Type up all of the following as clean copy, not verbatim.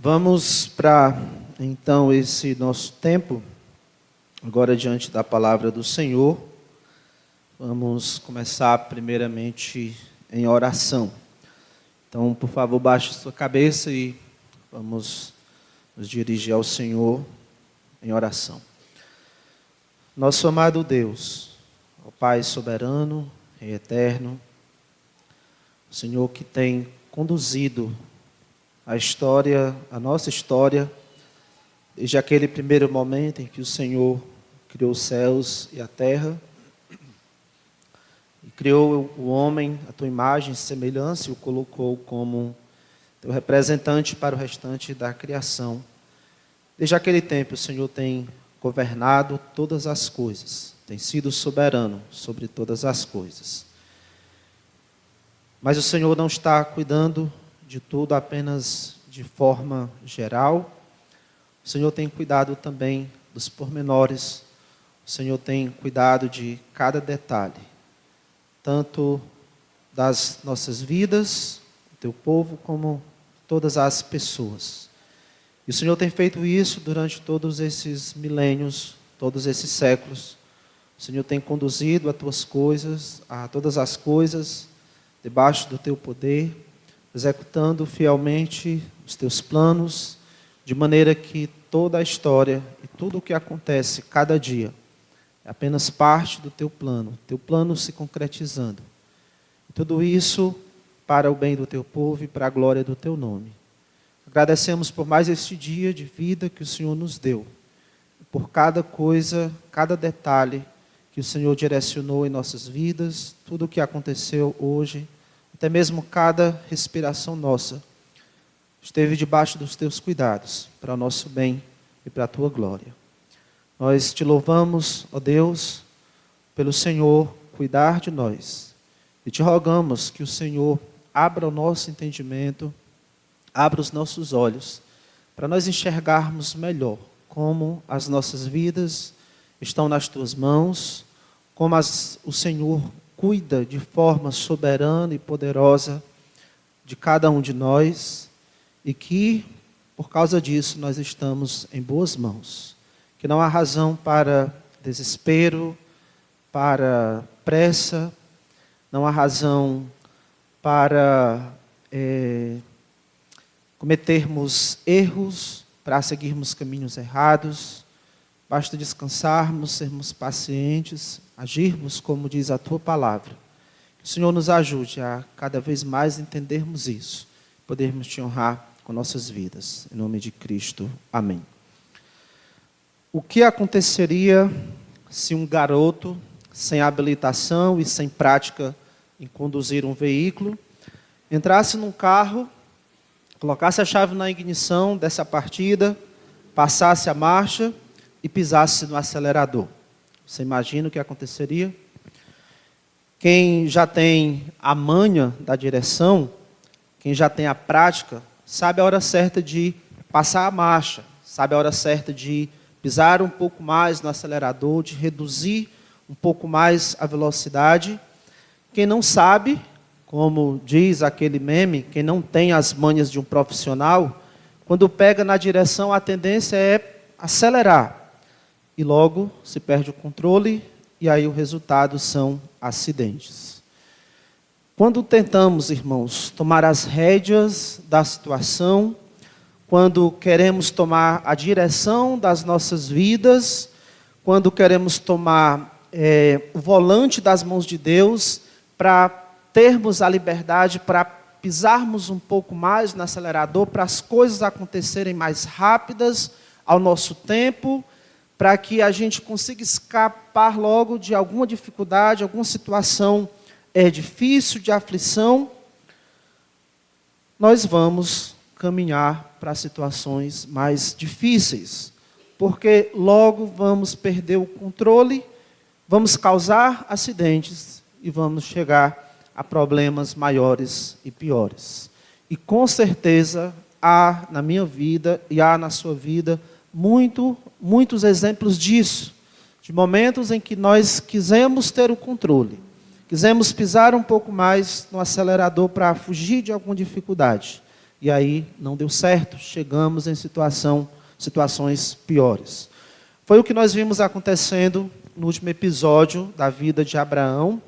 Vamos para, então, esse nosso tempo, agora diante da palavra do Senhor. Vamos começar primeiramente em oração. Então, por favor, baixe sua cabeça e vamos nos dirigir ao Senhor em oração. Nosso amado Deus, ó Pai soberano e eterno, o Senhor que tem conduzido a nossa história, desde aquele primeiro momento em que o Senhor criou os céus e a terra, e criou o homem, a tua imagem e semelhança, e o colocou como teu representante para o restante da criação. Desde aquele tempo, o Senhor tem governado todas as coisas, tem sido soberano sobre todas as coisas. Mas o Senhor não está cuidando de tudo apenas de forma geral. O Senhor tem cuidado também dos pormenores. O Senhor tem cuidado de cada detalhe, tanto das nossas vidas, do teu povo, como todas as pessoas. E o Senhor tem feito isso durante todos esses milênios, todos esses séculos. O Senhor tem conduzido a tuas coisas, a todas as coisas, debaixo do teu poder, executando fielmente os teus planos, de maneira que toda a história e tudo o que acontece cada dia é apenas parte do teu plano se concretizando. E tudo isso para o bem do teu povo e para a glória do teu nome. Agradecemos por mais este dia de vida que o Senhor nos deu, por cada coisa, cada detalhe que o Senhor direcionou em nossas vidas, tudo o que aconteceu hoje, até mesmo cada respiração nossa, esteve debaixo dos teus cuidados, para o nosso bem e para a tua glória. Nós te louvamos, ó Deus, pelo Senhor cuidar de nós, e te rogamos que o Senhor abra o nosso entendimento, abra os nossos olhos, para nós enxergarmos melhor como as nossas vidas estão nas tuas mãos, como o Senhor cuida de forma soberana e poderosa de cada um de nós, e que, por causa disso, nós estamos em boas mãos. Que não há razão para desespero, para pressa, não há razão para cometermos erros, para seguirmos caminhos errados. Basta descansarmos, sermos pacientes, agirmos como diz a tua palavra. Que o Senhor nos ajude a cada vez mais entendermos isso, podermos te honrar com nossas vidas. Em nome de Cristo. Amém. O que aconteceria se um garoto sem habilitação e sem prática em conduzir um veículo entrasse num carro, colocasse a chave na ignição dessa partida, passasse a marcha e pisasse no acelerador? Você imagina o que aconteceria? Quem já tem a manha da direção, quem já tem a prática, sabe a hora certa de passar a marcha, sabe a hora certa de pisar um pouco mais no acelerador, de reduzir um pouco mais a velocidade. Quem não sabe, como diz aquele meme, quem não tem as manhas de um profissional, quando pega na direção, a tendência é acelerar. E logo se perde o controle, e aí o resultado são acidentes. Quando tentamos, irmãos, tomar as rédeas da situação, quando queremos tomar a direção das nossas vidas, quando queremos tomar o volante das mãos de Deus, para termos a liberdade, para pisarmos um pouco mais no acelerador, para as coisas acontecerem mais rápidas, ao nosso tempo, para que a gente consiga escapar logo de alguma dificuldade, alguma situação difícil, de aflição, nós vamos caminhar para situações mais difíceis, porque logo vamos perder o controle, vamos causar acidentes e vamos chegar a problemas maiores e piores. E com certeza há na minha vida e há na sua vida muitos exemplos disso, de momentos em que nós quisemos ter o controle, quisemos pisar um pouco mais no acelerador para fugir de alguma dificuldade, e aí não deu certo, chegamos em situações piores. Foi o que nós vimos acontecendo no último episódio da vida de Abraão,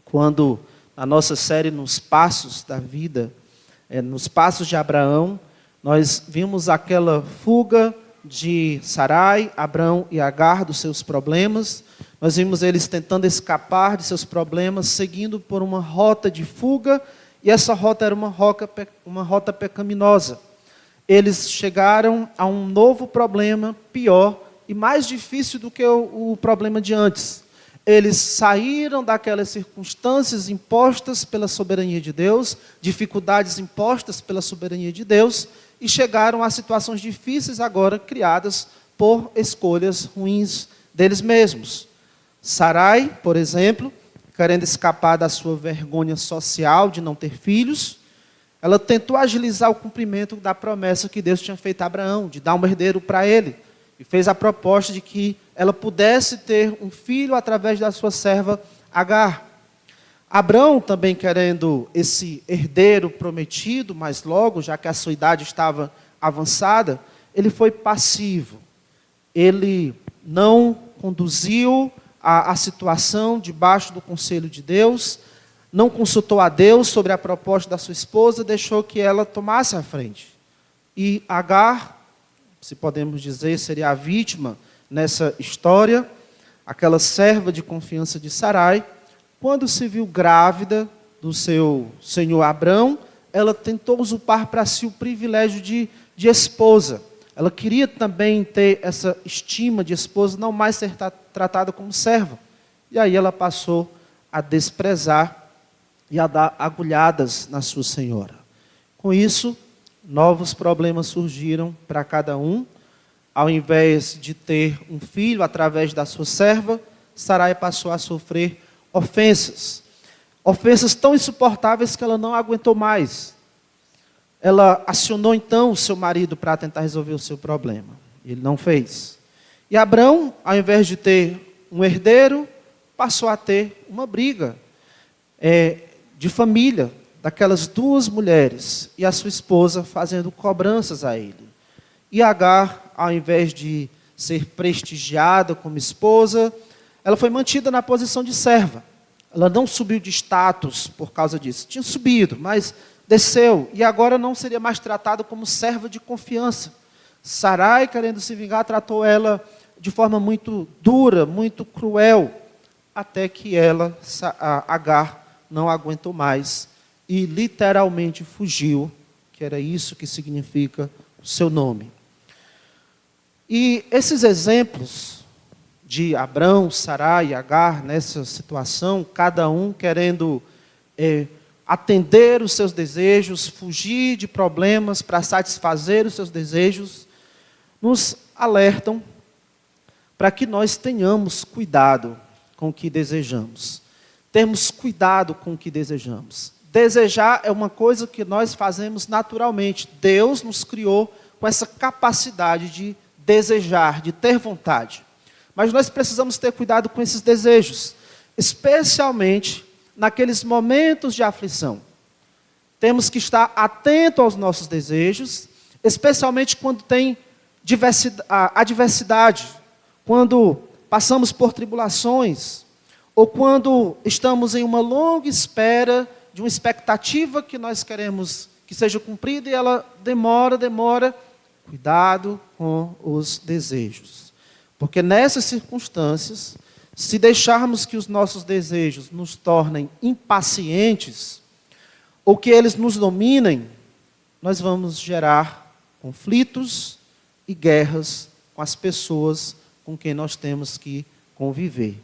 quando na nossa série Nos Passos da Vida, Nos Passos de Abraão, nós vimos aquela fuga de Sarai, Abrão e Agar dos seus problemas. Nós vimos eles tentando escapar de seus problemas, seguindo por uma rota de fuga, e essa rota era uma rota pecaminosa. Eles chegaram a um novo problema, pior e mais difícil do que o problema de antes. Eles saíram daquelas circunstâncias impostas pela soberania de Deus, dificuldades impostas pela soberania de Deus, e chegaram a situações difíceis agora criadas por escolhas ruins deles mesmos. Sarai, por exemplo, querendo escapar da sua vergonha social de não ter filhos, ela tentou agilizar o cumprimento da promessa que Deus tinha feito a Abraão, de dar um herdeiro para ele, e fez a proposta de que ela pudesse ter um filho através da sua serva Agar. Abrão, também querendo esse herdeiro prometido, mas logo, já que a sua idade estava avançada, ele foi passivo. Ele não conduziu a situação debaixo do conselho de Deus, não consultou a Deus sobre a proposta da sua esposa, deixou que ela tomasse a frente. E Agar, se podemos dizer, seria a vítima nessa história, aquela serva de confiança de Sarai. Quando se viu grávida do seu senhor Abrão, ela tentou usurpar para si o privilégio de esposa. Ela queria também ter essa estima de esposa, não mais ser tratada como serva. E aí ela passou a desprezar e a dar agulhadas na sua senhora. Com isso, novos problemas surgiram para cada um. Ao invés de ter um filho através da sua serva, Sarai passou a sofrer ofensas. Ofensas tão insuportáveis que ela não aguentou mais. Ela acionou então o seu marido para tentar resolver o seu problema. Ele não fez. E Abrão, ao invés de ter um herdeiro, passou a ter uma briga de família, daquelas duas mulheres e a sua esposa fazendo cobranças a ele. E Agar, ao invés de ser prestigiada como esposa, ela foi mantida na posição de serva. Ela não subiu de status por causa disso. Tinha subido, mas desceu. E agora não seria mais tratada como serva de confiança. Sarai, querendo se vingar, tratou ela de forma muito dura, muito cruel, até que ela, Agar, não aguentou mais e literalmente fugiu, que era isso que significa o seu nome. E esses exemplos de Abrão, Sarai e Agar nessa situação, cada um querendo atender os seus desejos, fugir de problemas para satisfazer os seus desejos, nos alertam para que nós tenhamos cuidado com o que desejamos. Termos cuidado com o que desejamos. Desejar é uma coisa que nós fazemos naturalmente. Deus nos criou com essa capacidade de desejar, de ter vontade. Mas nós precisamos ter cuidado com esses desejos, especialmente naqueles momentos de aflição. Temos que estar atento aos nossos desejos, especialmente quando tem adversidade, quando passamos por tribulações, ou quando estamos em uma longa espera de uma expectativa que nós queremos que seja cumprida e ela demora. Cuidado com os desejos. Porque nessas circunstâncias, se deixarmos que os nossos desejos nos tornem impacientes, ou que eles nos dominem, nós vamos gerar conflitos e guerras com as pessoas com quem nós temos que conviver.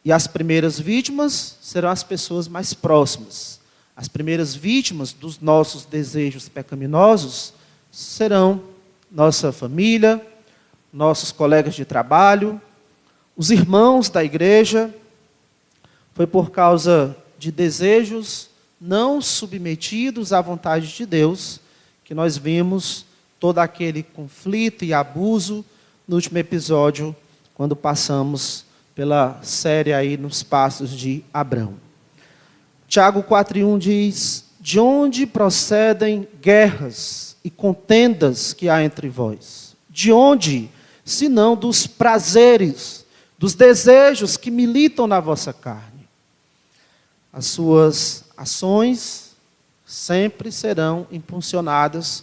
E as primeiras vítimas serão as pessoas mais próximas. As primeiras vítimas dos nossos desejos pecaminosos serão nossa família, nossos colegas de trabalho, os irmãos da igreja. Foi por causa de desejos não submetidos à vontade de Deus que nós vimos todo aquele conflito e abuso no último episódio, quando passamos pela série aí Nos Passos de Abrão. Tiago 4:1 diz: de onde procedem guerras e contendas que há entre vós? De onde, senão dos prazeres, dos desejos que militam na vossa carne? As suas ações sempre serão impulsionadas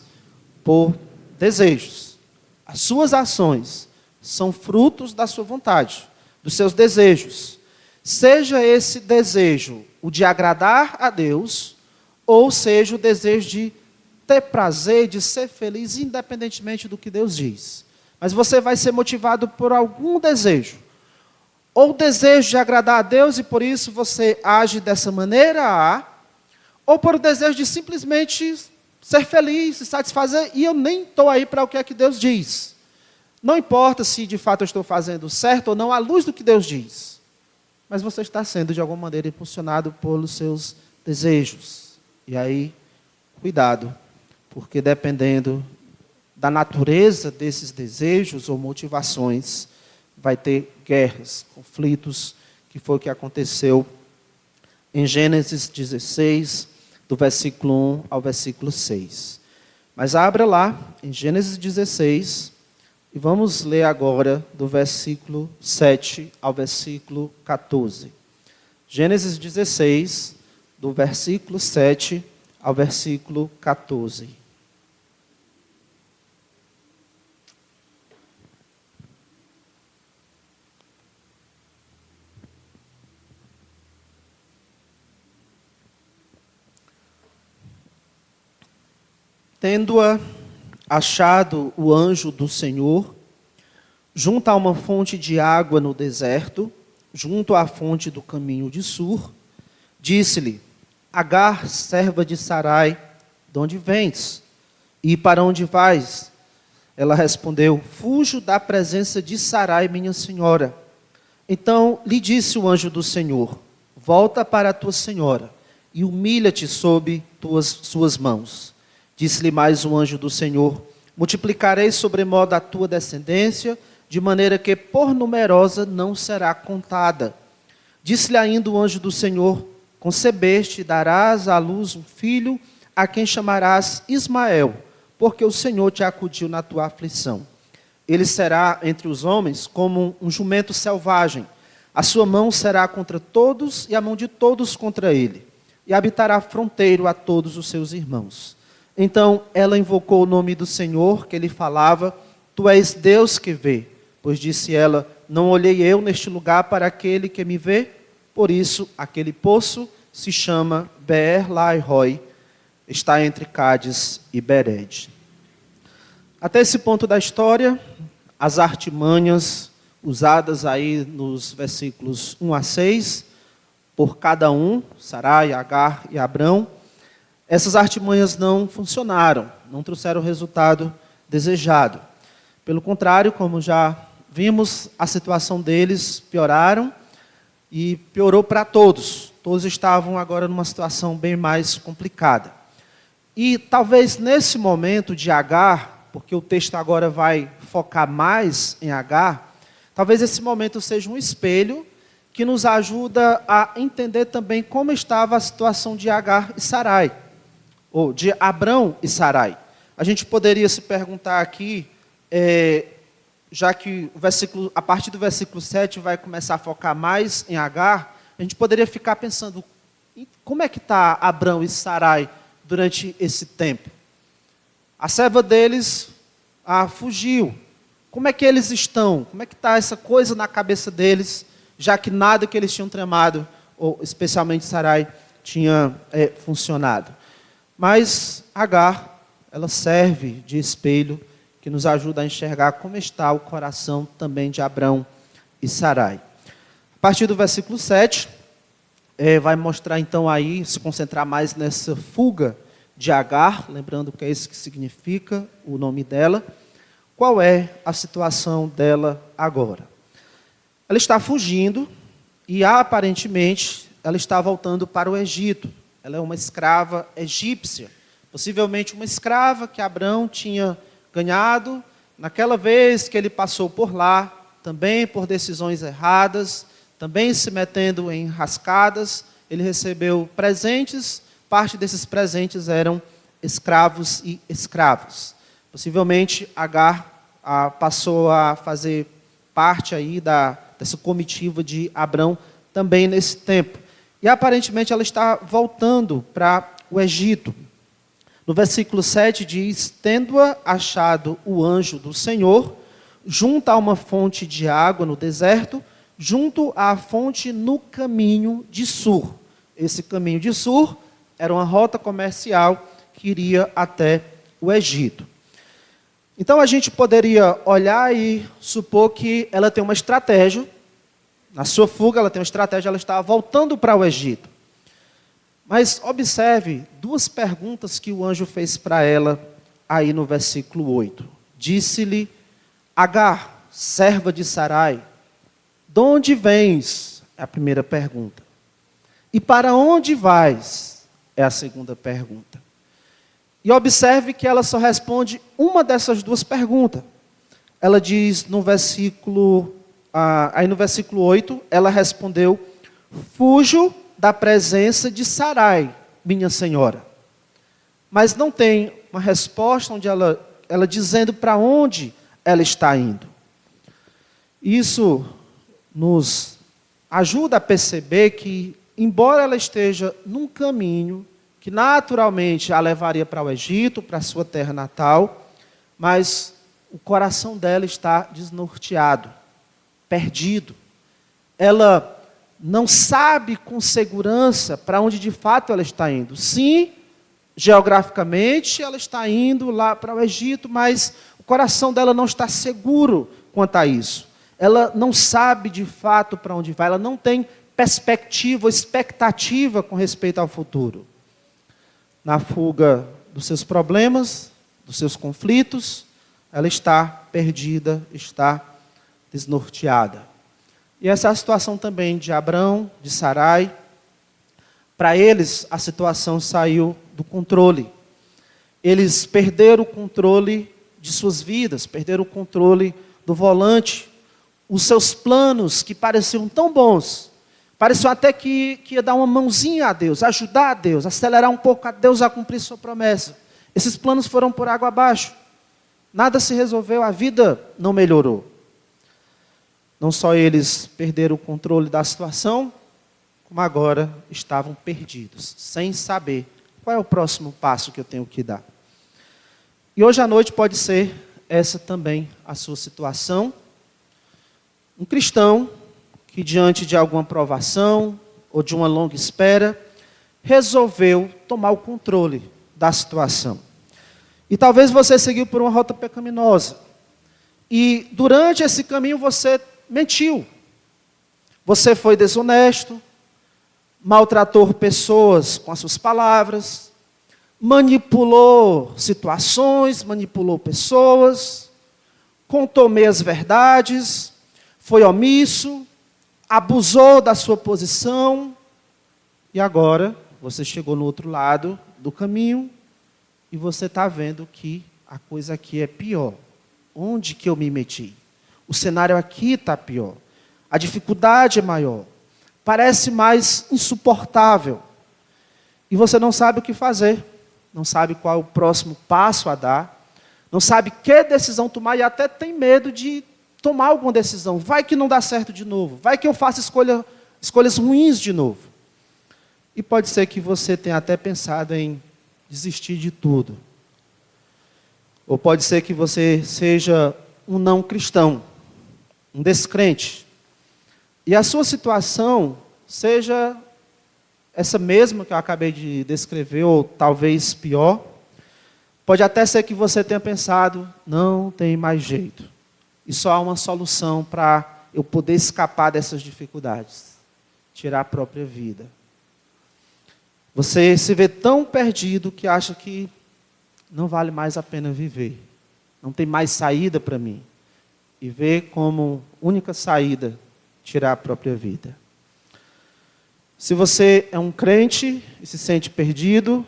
por desejos. As suas ações são frutos da sua vontade, dos seus desejos. Seja esse desejo o de agradar a Deus, ou seja o desejo de ter prazer, de ser feliz, independentemente do que Deus diz. Mas você vai ser motivado por algum desejo. Ou o desejo de agradar a Deus e por isso você age dessa maneira, ou por o desejo de simplesmente ser feliz, se satisfazer, e eu nem estou aí para o que é que Deus diz. Não importa se de fato eu estou fazendo certo ou não, à luz do que Deus diz. Mas você está sendo de alguma maneira impulsionado pelos seus desejos. E aí, cuidado, porque dependendo da natureza desses desejos ou motivações, vai ter guerras, conflitos, que foi o que aconteceu em Gênesis 16, do versículo 1 ao versículo 6. Mas abra lá, em Gênesis 16, e vamos ler agora do versículo 7 ao versículo 14. Gênesis 16, do versículo 7 ao versículo 14. Tendo-a achado o anjo do Senhor, junto a uma fonte de água no deserto, junto à fonte do caminho de Sur, disse-lhe: Agar, serva de Sarai, de onde vens? E para onde vais? Ela respondeu: Fujo da presença de Sarai, minha senhora. Então lhe disse o anjo do Senhor: Volta para a tua senhora e humilha-te sob suas mãos. Disse-lhe mais o anjo do Senhor: Multiplicarei sobremodo a tua descendência, de maneira que por numerosa não será contada. Disse-lhe ainda o anjo do Senhor: Concebeste e darás à luz um filho, a quem chamarás Ismael, porque o Senhor te acudiu na tua aflição. Ele será entre os homens como um jumento selvagem. A sua mão será contra todos e a mão de todos contra ele. E habitará fronteiro a todos os seus irmãos. Então ela invocou o nome do Senhor que lhe falava: Tu és Deus que vê. Pois disse ela: Não olhei eu neste lugar para aquele que me vê? Por isso aquele poço se chama Beer-Lahai-roi, está entre Cádiz e Bered. Até esse ponto da história, as artimanhas usadas aí nos versículos 1 a 6, por cada um, Sarai, Agar e Abrão, essas artimanhas não funcionaram, não trouxeram o resultado desejado. Pelo contrário, como já vimos, a situação deles pioraram e piorou para todos. Todos estavam agora numa situação bem mais complicada. E talvez nesse momento de Agar, porque o texto agora vai focar mais em Agar, talvez esse momento seja um espelho que nos ajuda a entender também como estava a situação de Agar e Sarai, ou de Abrão e Sarai. A gente poderia se perguntar aqui, já que a partir do versículo 7 vai começar a focar mais em Agar, a gente poderia ficar pensando, como é que está Abrão e Sarai durante esse tempo? A serva deles fugiu. Como é que eles estão? Como é que está essa coisa na cabeça deles, já que nada que eles tinham tramado, ou especialmente Sarai, tinha funcionado? Mas Agar, ela serve de espelho que nos ajuda a enxergar como está o coração também de Abrão e Sarai. A partir do versículo 7, vai mostrar então aí, se concentrar mais nessa fuga de Agar, lembrando que é isso que significa o nome dela. Qual é a situação dela agora? Ela está fugindo e aparentemente ela está voltando para o Egito. Ela é uma escrava egípcia, possivelmente uma escrava que Abrão tinha ganhado naquela vez que ele passou por lá, também por decisões erradas, também se metendo em rascadas. Ele recebeu presentes parte desses presentes eram escravos e escravas. Possivelmente, Agar passou a fazer parte aí dessa comitiva de Abrão também nesse tempo. E aparentemente ela está voltando para o Egito. No versículo 7 diz: tendo-a achado o anjo do Senhor, junto a uma fonte de água no deserto, junto à fonte no caminho de Sur. Esse caminho de Sur era uma rota comercial que iria até o Egito. Então a gente poderia olhar e supor que ela tem uma estratégia. Na sua fuga, ela tem uma estratégia, ela está voltando para o Egito. Mas observe duas perguntas que o anjo fez para ela aí no versículo 8. Disse-lhe: Agar, serva de Sarai, de onde vens? É a primeira pergunta. E para onde vais? É a segunda pergunta. E observe que ela só responde uma dessas duas perguntas. Ela diz no versículo... aí no versículo 8, ela respondeu: fujo da presença de Sarai, minha senhora. Mas não tem uma resposta onde ela dizendo para onde ela está indo. Isso nos ajuda a perceber que, embora ela esteja num caminho que naturalmente a levaria para o Egito, para a sua terra natal, mas o coração dela está desnorteado, perdido. Ela não sabe com segurança para onde de fato ela está indo. Sim, geograficamente ela está indo lá para o Egito, mas o coração dela não está seguro quanto a isso. Ela não sabe de fato para onde vai, ela não tem perspectiva ou expectativa com respeito ao futuro. Na fuga dos seus problemas, dos seus conflitos, ela está perdida, está desnorteada. E essa é a situação também de Abrão, de Sarai. Para eles, a situação saiu do controle. Eles perderam o controle de suas vidas, perderam o controle do volante. Os seus planos, que pareciam tão bons, pareciam até que ia dar uma mãozinha a Deus, ajudar a Deus, acelerar um pouco a Deus a cumprir sua promessa. Esses planos foram por água abaixo. Nada se resolveu, a vida não melhorou. Não só eles perderam o controle da situação, como agora estavam perdidos, sem saber qual é o próximo passo que eu tenho que dar. E hoje à noite pode ser essa também a sua situação. Um cristão que, diante de alguma provação ou de uma longa espera, resolveu tomar o controle da situação. E talvez você seguiu por uma rota pecaminosa. E durante esse caminho você mentiu. Você foi desonesto, maltratou pessoas com as suas palavras, manipulou situações, manipulou pessoas, contou meias verdades, foi omisso, abusou da sua posição, e agora você chegou no outro lado do caminho e você está vendo que a coisa aqui é pior. Onde que eu me meti? O cenário aqui está pior. A dificuldade é maior. Parece mais insuportável. E você não sabe o que fazer. Não sabe qual é o próximo passo a dar. Não sabe que decisão tomar e até tem medo de tomar alguma decisão. Vai que não dá certo de novo. Vai que eu faça escolhas ruins de novo. E pode ser que você tenha até pensado em desistir de tudo. Ou pode ser que você seja um não cristão, um descrente. E a sua situação seja essa mesma que eu acabei de descrever, ou talvez pior. Pode até ser que você tenha pensado: não tem mais jeito. E só há uma solução para eu poder escapar dessas dificuldades: tirar a própria vida. Você se vê tão perdido que acha que não vale mais a pena viver. Não tem mais saída para mim. E vê como única saída tirar a própria vida. Se você é um crente e se sente perdido,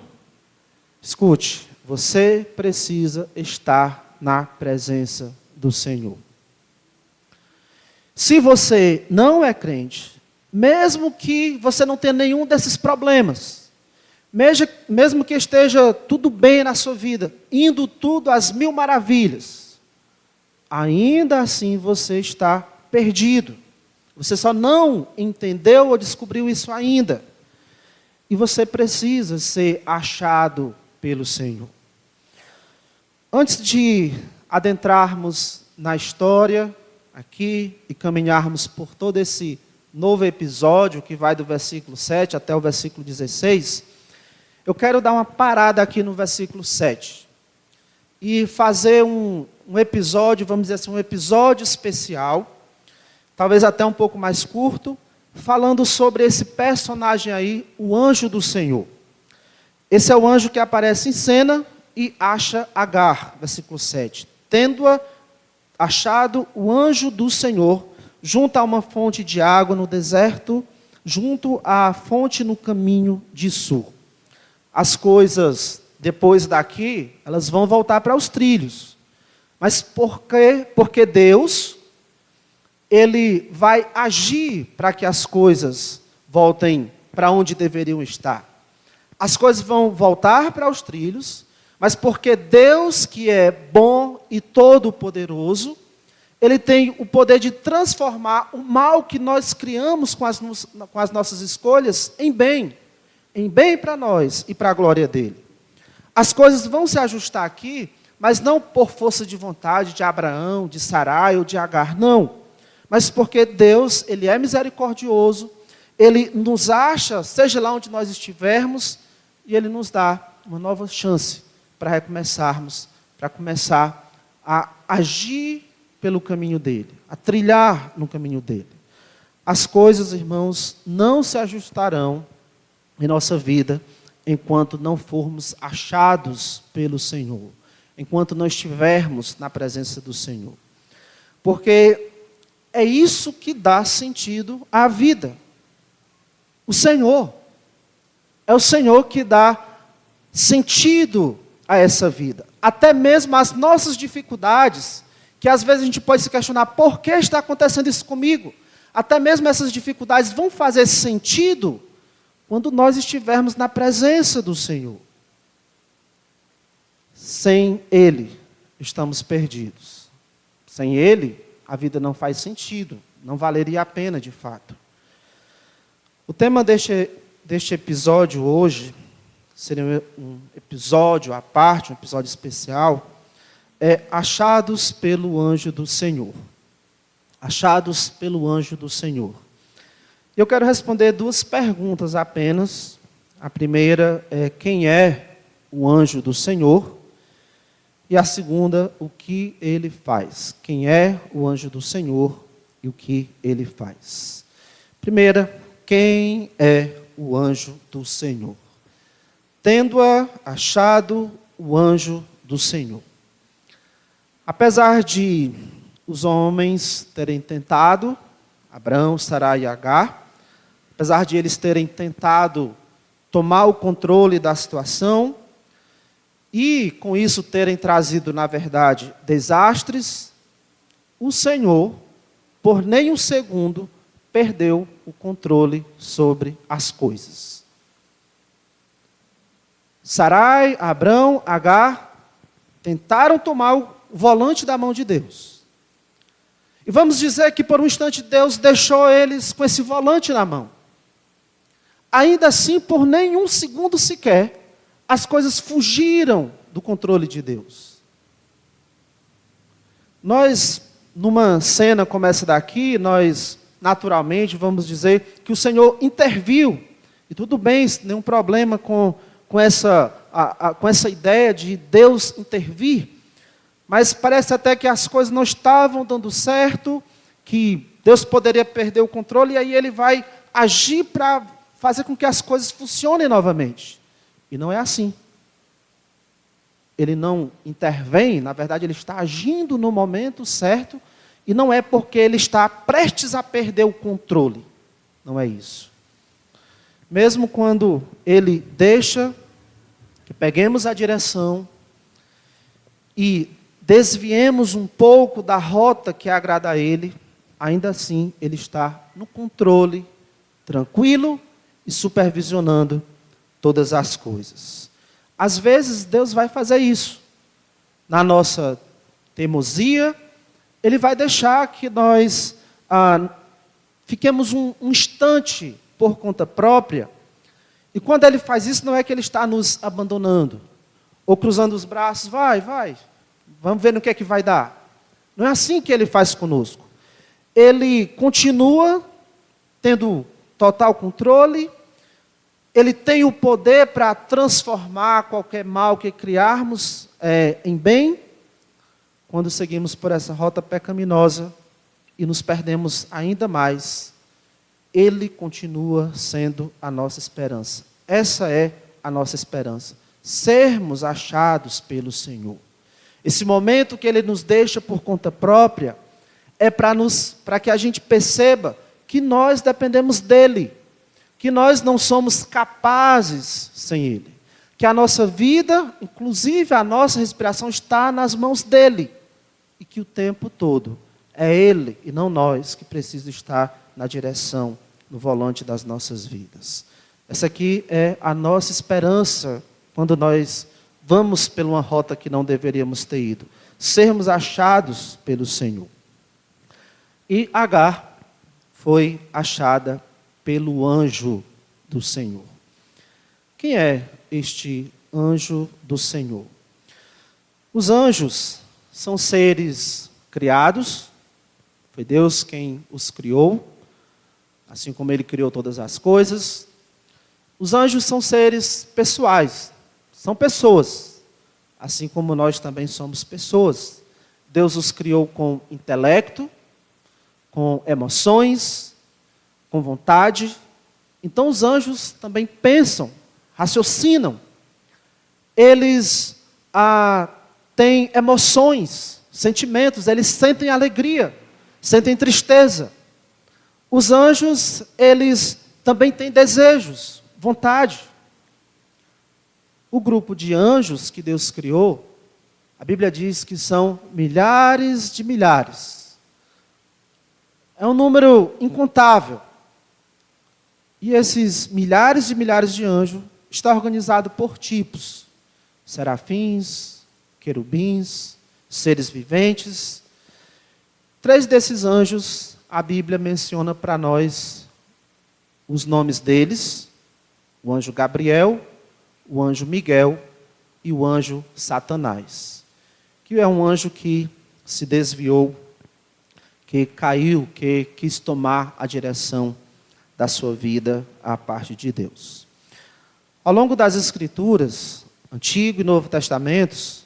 escute, você precisa estar na presença do Senhor. Se você não é crente, mesmo que você não tenha nenhum desses problemas, Mesmo que esteja tudo bem na sua vida, indo tudo às mil maravilhas, ainda assim você está perdido. Você só não entendeu ou descobriu isso ainda. E você precisa ser achado pelo Senhor. Antes de adentrarmos na história aqui e caminharmos por todo esse novo episódio que vai do versículo 7 até o versículo 16, eu quero dar uma parada aqui no versículo 7 e fazer um episódio, vamos dizer assim, um episódio especial, talvez até um pouco mais curto, falando sobre esse personagem aí, o anjo do Senhor. Esse é o anjo que aparece em cena e acha Agar, versículo 7. Tendo-a achado o anjo do Senhor, junto a uma fonte de água no deserto, junto à fonte no caminho de sul. As coisas, depois daqui, elas vão voltar para os trilhos. Mas por quê? Porque Deus, Ele vai agir para que as coisas voltem para onde deveriam estar. As coisas vão voltar para os trilhos, mas porque Deus, que é bom e todo-poderoso, Ele tem o poder de transformar o mal que nós criamos com as nossas escolhas em bem para nós e para a glória dEle. As coisas vão se ajustar aqui, mas não por força de vontade de Abraão, de Sarai ou de Agar, não. Mas porque Deus, Ele é misericordioso, Ele nos acha, seja lá onde nós estivermos, e Ele nos dá uma nova chance para recomeçarmos, para começar a agir pelo caminho dEle, a trilhar no caminho dEle. As coisas, irmãos, não se ajustarão em nossa vida enquanto não formos achados pelo Senhor, enquanto não estivermos na presença do Senhor. Porque é isso que dá sentido à vida. O Senhor. É o Senhor que dá sentido a essa vida. Até mesmo as nossas dificuldades, que às vezes a gente pode se questionar, por que está acontecendo isso comigo? Até mesmo essas dificuldades vão fazer sentido quando nós estivermos na presença do Senhor. Sem Ele, estamos perdidos. Sem Ele, a vida não faz sentido, não valeria a pena de fato. O tema deste episódio hoje, seria um episódio à parte, um episódio especial, é achados pelo anjo do Senhor. Achados pelo anjo do Senhor. Eu quero responder duas perguntas apenas. A primeira é quem é o anjo do Senhor? E a segunda, o que ele faz? Quem é o anjo do Senhor e o que ele faz? Primeira, quem é o anjo do Senhor? Tendo-a achado o anjo do Senhor. Apesar de os homens terem tentado, Abraão, Sarai e Agar, apesar de eles terem tentado tomar o controle da situação, e com isso terem trazido, na verdade, desastres, o Senhor, por nem um segundo, perdeu o controle sobre as coisas. Sarai, Abrão, Agar tentaram tomar o volante da mão de Deus. E vamos dizer que por um instante Deus deixou eles com esse volante na mão. Ainda assim, por nenhum segundo sequer, as coisas fugiram do controle de Deus. Nós, numa cena como essa daqui, nós naturalmente vamos dizer que o Senhor interviu. E tudo bem, nenhum problema com essa ideia de Deus intervir. Mas parece até que as coisas não estavam dando certo, que Deus poderia perder o controle, e aí Ele vai agir para fazer com que as coisas funcionem novamente. E não é assim. Ele não intervém, na verdade Ele está agindo no momento certo, e não é porque Ele está prestes a perder o controle. Não é isso. Mesmo quando Ele deixa que peguemos a direção e desviemos um pouco da rota que agrada a Ele, ainda assim Ele está no controle, tranquilo e supervisionando todas as coisas. Às vezes, Deus vai fazer isso. Na nossa teimosia, Ele vai deixar que nós fiquemos um instante por conta própria. E quando Ele faz isso, não é que Ele está nos abandonando, ou cruzando os braços, vai, vamos ver no que é que vai dar. Não é assim que Ele faz conosco. Ele continua tendo total controle, Ele tem o poder para transformar qualquer mal que criarmos em bem, quando seguimos por essa rota pecaminosa e nos perdemos ainda mais. Ele continua sendo a nossa esperança. Essa é a nossa esperança. Sermos achados pelo Senhor. Esse momento que Ele nos deixa por conta própria é para que a gente perceba que nós dependemos dEle, que nós não somos capazes sem Ele, que a nossa vida, inclusive a nossa respiração, está nas mãos dEle, e que o tempo todo é Ele e não nós que precisa estar na direção, no volante das nossas vidas. Essa aqui é a nossa esperança quando nós vamos por uma rota que não deveríamos ter ido. Sermos achados pelo Senhor. E Agar foi achada pelo anjo do Senhor. Quem é este anjo do Senhor? Os anjos são seres criados, foi Deus quem os criou, assim como Ele criou todas as coisas. Os anjos são seres pessoais, são pessoas, assim como nós também somos pessoas. Deus os criou com intelecto, com emoções, com vontade. Então os anjos também pensam, raciocinam. Eles têm emoções, sentimentos, eles sentem alegria, sentem tristeza. Os anjos, eles também têm desejos, vontade. O grupo de anjos que Deus criou, a Bíblia diz que são milhares de milhares. É um número incontável. E esses milhares de milhares de anjos estão organizados por tipos. Serafins, querubins, seres viventes. 3 desses anjos, a Bíblia menciona para nós os nomes deles: o anjo Gabriel, o anjo Miguel e o anjo Satanás, que é um anjo que se desviou, que caiu, que quis tomar a direção da sua vida à parte de Deus. Ao longo das Escrituras, Antigo e Novo Testamentos,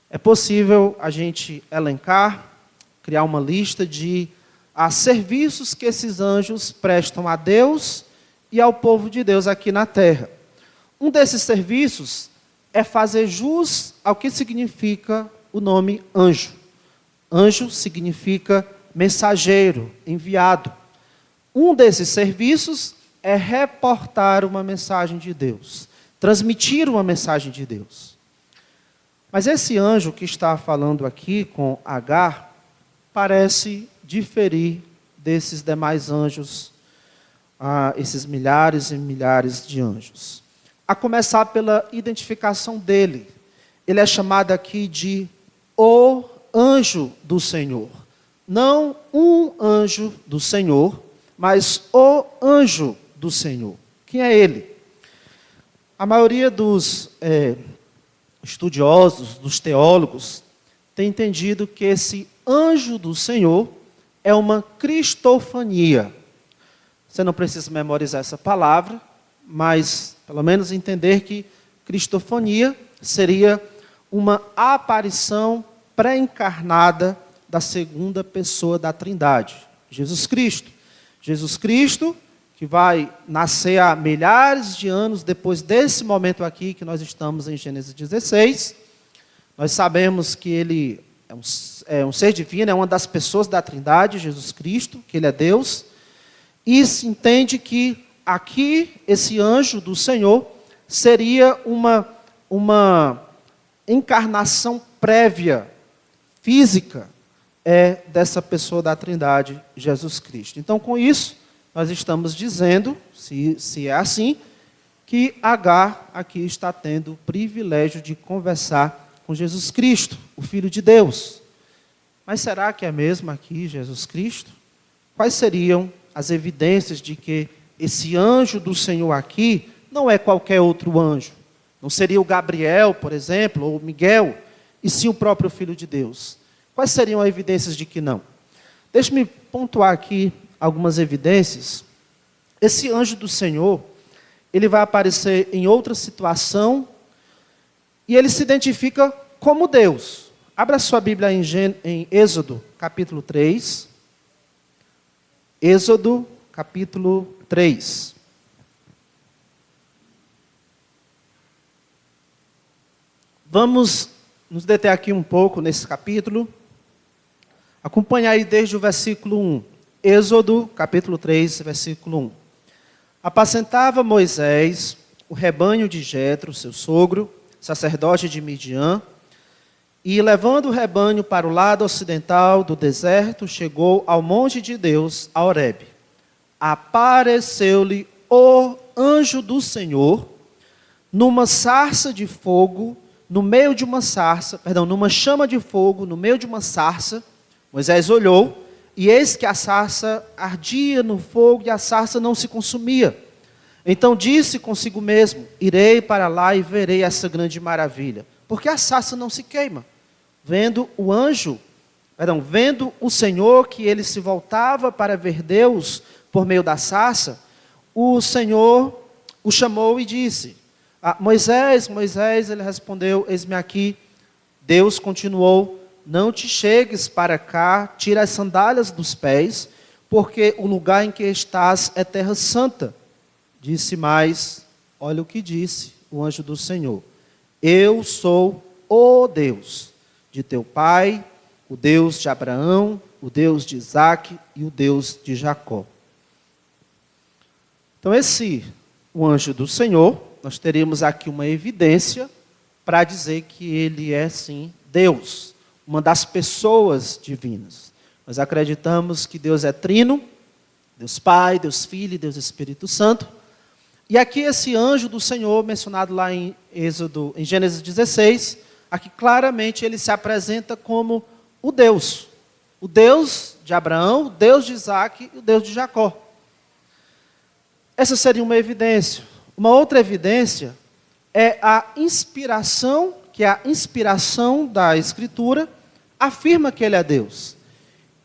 é possível a gente elencar, criar uma lista de serviços que esses anjos prestam a Deus e ao povo de Deus aqui na terra. Um desses serviços é fazer jus ao que significa o nome anjo. Anjo significa mensageiro, enviado. Um desses serviços é reportar uma mensagem de Deus, transmitir uma mensagem de Deus. Mas esse anjo que está falando aqui com Agar parece diferir desses demais anjos, esses milhares e milhares de anjos. A começar pela identificação dele. Ele é chamado aqui de o anjo do Senhor. Não um anjo do Senhor, mas o anjo do Senhor. Quem é ele? A maioria dos estudiosos, dos teólogos, tem entendido que esse anjo do Senhor é uma cristofania. Você não precisa memorizar essa palavra, mas pelo menos entender que cristofania seria uma aparição pré-encarnada da segunda pessoa da Trindade, Jesus Cristo. Jesus Cristo, que vai nascer há milhares de anos depois desse momento aqui que nós estamos em Gênesis 16. Nós sabemos que ele é um ser divino, é uma das pessoas da Trindade, Jesus Cristo, que ele é Deus. E se entende que aqui, esse anjo do Senhor seria uma encarnação prévia, física, dessa pessoa da Trindade, Jesus Cristo. Então, com isso, nós estamos dizendo, se é assim, que Agar aqui está tendo o privilégio de conversar com Jesus Cristo, o Filho de Deus. Mas será que é mesmo aqui Jesus Cristo? Quais seriam as evidências de que esse anjo do Senhor aqui não é qualquer outro anjo? Não seria o Gabriel, por exemplo, ou Miguel, e sim o próprio Filho de Deus? Quais seriam as evidências de que não? Deixe-me pontuar aqui algumas evidências. Esse anjo do Senhor, ele vai aparecer em outra situação e ele se identifica como Deus. Abra sua Bíblia em Êxodo, capítulo 3. Êxodo, capítulo 3. Vamos nos deter aqui um pouco nesse capítulo. Acompanhe aí desde o versículo 1. Êxodo, capítulo 3, versículo 1. Apacentava Moisés o rebanho de Jetro, seu sogro, sacerdote de Midian, e levando o rebanho para o lado ocidental do deserto, chegou ao monte de Deus, a Horebe. Apareceu-lhe o anjo do Senhor numa sarça de fogo, no meio de uma sarça, numa chama de fogo, no meio de uma sarça. Moisés olhou, e eis que a sarça ardia no fogo e a sarça não se consumia. Então disse consigo mesmo: irei para lá e verei essa grande maravilha, porque a sarça não se queima. Vendo o Senhor que ele se voltava para ver Deus por meio da sarça, o Senhor o chamou e disse: Moisés, Moisés, ele respondeu: eis-me aqui. Deus continuou: não te chegues para cá, tira as sandálias dos pés, porque o lugar em que estás é terra santa. Disse mais, olha o que disse o anjo do Senhor: eu sou o Deus de teu pai, o Deus de Abraão, o Deus de Isaque e o Deus de Jacó. Então o anjo do Senhor, nós teríamos aqui uma evidência para dizer que ele é sim Deus, uma das pessoas divinas. Nós acreditamos que Deus é trino, Deus Pai, Deus Filho e Deus Espírito Santo. E aqui esse anjo do Senhor, mencionado lá em Gênesis 16, aqui claramente ele se apresenta como o Deus de Abraão, o Deus de Isaque e o Deus de Jacó. Essa seria uma evidência. Uma outra evidência é a inspiração, que é a inspiração da Escritura, afirma que ele é Deus.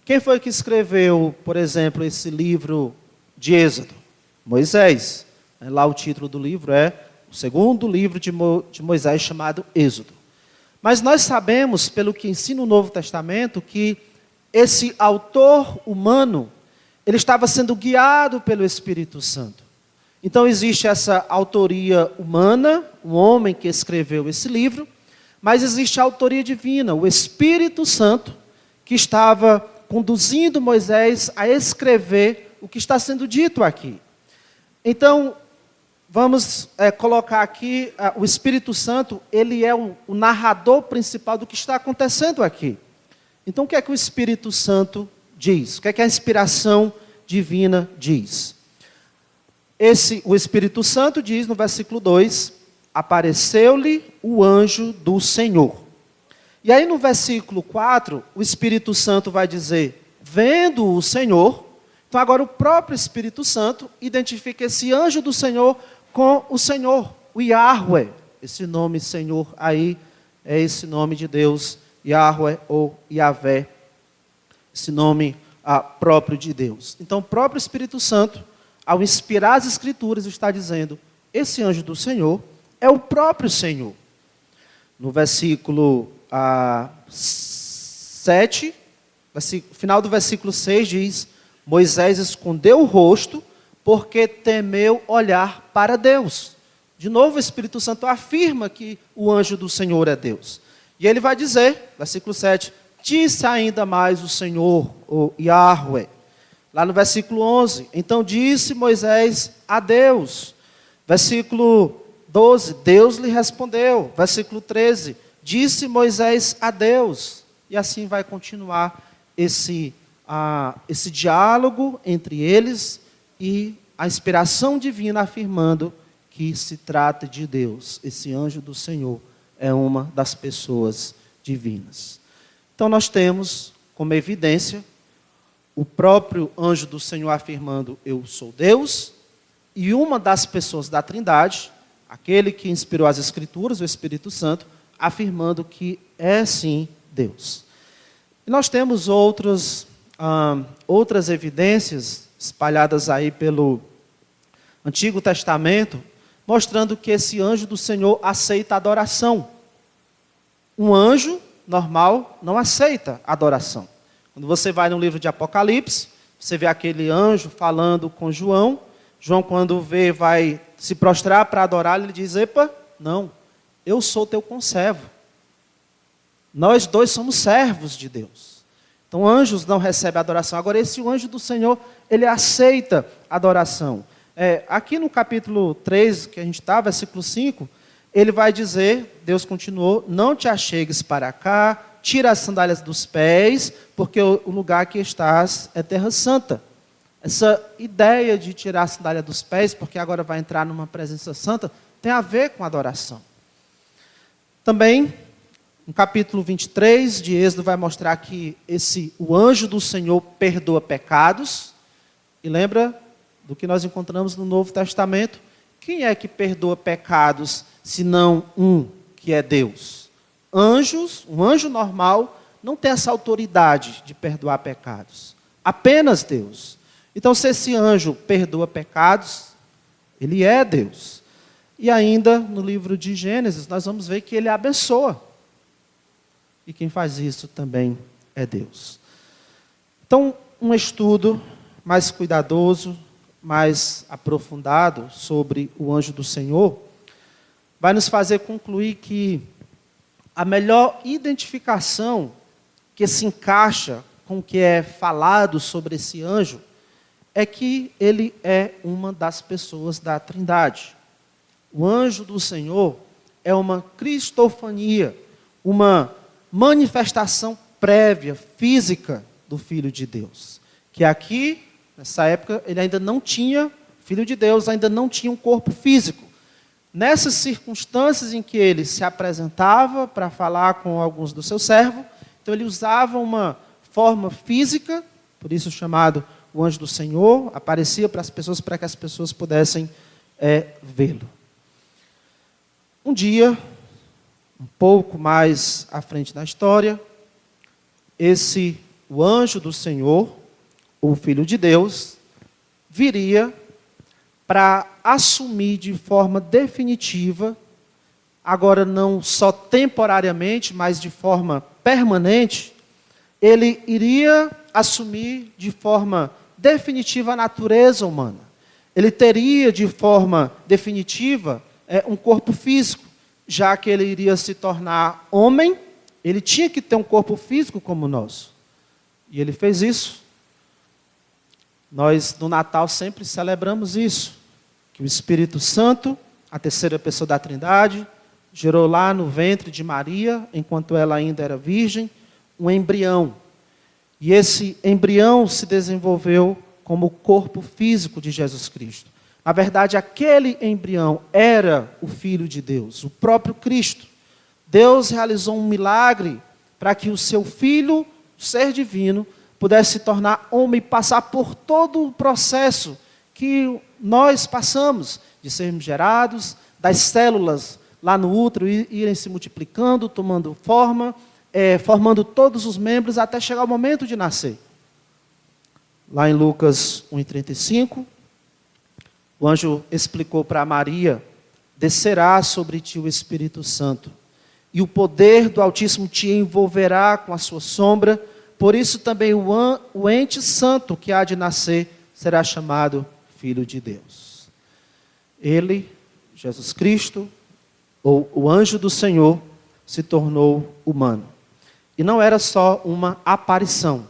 Quem foi que escreveu, por exemplo, esse livro de Êxodo? Moisés. Lá o título do livro é o segundo livro de Moisés, chamado Êxodo. Mas nós sabemos, pelo que ensina o Novo Testamento, que esse autor humano, ele estava sendo guiado pelo Espírito Santo. Então existe essa autoria humana, um homem que escreveu esse livro, mas existe a autoria divina, o Espírito Santo, que estava conduzindo Moisés a escrever o que está sendo dito aqui. Então, vamos colocar aqui, o Espírito Santo, ele é o narrador principal do que está acontecendo aqui. Então, o que é que o Espírito Santo diz? O que é que a inspiração divina diz? O Espírito Santo diz no versículo 2, apareceu-lhe o anjo do Senhor. E aí no versículo 4, o Espírito Santo vai dizer, vendo o Senhor. Então agora o próprio Espírito Santo identifica esse anjo do Senhor com o Senhor, o Yahweh. Esse nome Senhor aí é esse nome de Deus, Yahweh ou Yahvé, esse nome próprio de Deus. Então o próprio Espírito Santo, ao inspirar as Escrituras, está dizendo, esse anjo do Senhor é o próprio Senhor. No versículo 7, final do versículo 6 diz, Moisés escondeu o rosto porque temeu olhar para Deus. De novo o Espírito Santo afirma que o anjo do Senhor é Deus. E ele vai dizer, versículo 7, disse ainda mais o Senhor, o Yahweh. Lá no versículo 11, então disse Moisés a Deus. Versículo 12, Deus lhe respondeu. Versículo 13, disse Moisés a Deus. E assim vai continuar esse diálogo entre eles e a inspiração divina afirmando que se trata de Deus. Esse anjo do Senhor é uma das pessoas divinas. Então nós temos como evidência o próprio anjo do Senhor afirmando: eu sou Deus, e uma das pessoas da Trindade, aquele que inspirou as Escrituras, o Espírito Santo, afirmando que é sim Deus. E nós temos outras evidências espalhadas aí pelo Antigo Testamento, mostrando que esse anjo do Senhor aceita adoração. Um anjo normal não aceita adoração. Quando você vai no livro de Apocalipse, você vê aquele anjo falando com João. João, quando vê, vai se prostrar para adorar, ele diz: epa, não, eu sou teu conservo. Nós dois somos servos de Deus. Então, anjos não recebem adoração. Agora, esse anjo do Senhor, ele aceita adoração. Aqui no capítulo 3, que a gente está, versículo 5, ele vai dizer, Deus continuou: não te achegues para cá, tira as sandálias dos pés, porque o lugar que estás é terra santa. Essa ideia de tirar a sandália dos pés, porque agora vai entrar numa presença santa, tem a ver com adoração. Também, no capítulo 23 de Êxodo, vai mostrar que o anjo do Senhor perdoa pecados. E lembra do que nós encontramos no Novo Testamento? Quem é que perdoa pecados, senão um que é Deus? Um anjo normal, não tem essa autoridade de perdoar pecados. Apenas Deus. Então, se esse anjo perdoa pecados, ele é Deus. E ainda, no livro de Gênesis, nós vamos ver que ele abençoa. E quem faz isso também é Deus. Então, um estudo mais cuidadoso, mais aprofundado sobre o anjo do Senhor, vai nos fazer concluir que a melhor identificação que se encaixa com o que é falado sobre esse anjo é que ele é uma das pessoas da Trindade. O anjo do Senhor é uma cristofania, uma manifestação prévia, física do Filho de Deus. Que aqui, nessa época, ele ainda não tinha, Filho de Deus ainda não tinha um corpo físico. Nessas circunstâncias em que ele se apresentava para falar com alguns dos seus servos, então ele usava uma forma física, por isso chamado o anjo do Senhor, aparecia para as pessoas, para que as pessoas pudessem vê-lo. Um dia, um pouco mais à frente na história, o anjo do Senhor, o Filho de Deus, viria para assumir de forma definitiva, agora não só temporariamente, mas de forma permanente, ele iria assumir de forma definitiva a natureza humana. Ele teria de forma definitiva um corpo físico, já que ele iria se tornar homem, ele tinha que ter um corpo físico como o nosso. E ele fez isso. Nós, no Natal, sempre celebramos isso, que o Espírito Santo, a terceira pessoa da Trindade, gerou lá no ventre de Maria, enquanto ela ainda era virgem, um embrião. E esse embrião se desenvolveu como o corpo físico de Jesus Cristo. Na verdade, aquele embrião era o Filho de Deus, o próprio Cristo. Deus realizou um milagre para que o seu Filho, o ser divino, pudesse se tornar homem e passar por todo o processo que nós passamos, de sermos gerados, das células lá no útero irem se multiplicando, tomando forma, formando todos os membros até chegar o momento de nascer. Lá em Lucas 1:35, o anjo explicou para Maria: descerá sobre ti o Espírito Santo, e o poder do Altíssimo te envolverá com a sua sombra, por isso também o ente santo que há de nascer será chamado Filho de Deus. Ele, Jesus Cristo, ou o anjo do Senhor, se tornou humano. E não era só uma aparição.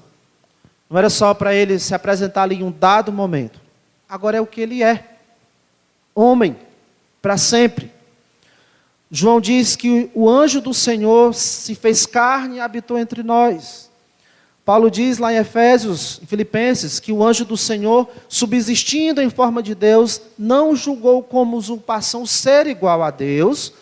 Não era só para ele se apresentar ali em um dado momento. Agora é o que ele é. Homem, para sempre. João diz que o anjo do Senhor se fez carne e habitou entre nós. Paulo diz lá em Efésios, em Filipenses, que o anjo do Senhor, subsistindo em forma de Deus, não julgou como usurpação ser igual a Deus,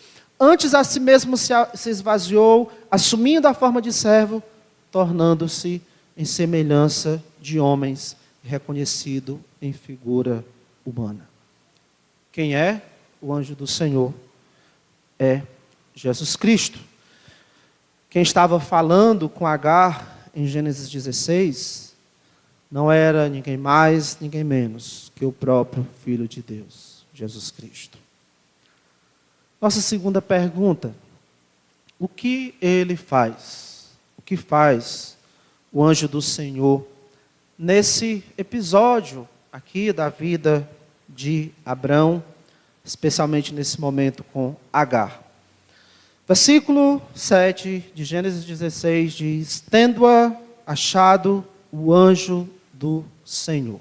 antes a si mesmo se esvaziou, assumindo a forma de servo, tornando-se em semelhança de homens, reconhecido em figura humana. Quem é o anjo do Senhor? É Jesus Cristo. Quem estava falando com Agar em Gênesis 16, não era ninguém mais, ninguém menos que o próprio Filho de Deus, Jesus Cristo. Nossa segunda pergunta: o que ele faz? O que faz o anjo do Senhor nesse episódio aqui da vida de Abrão, especialmente nesse momento com Agar? Versículo 7 de Gênesis 16 diz: tendo-a achado o anjo do Senhor.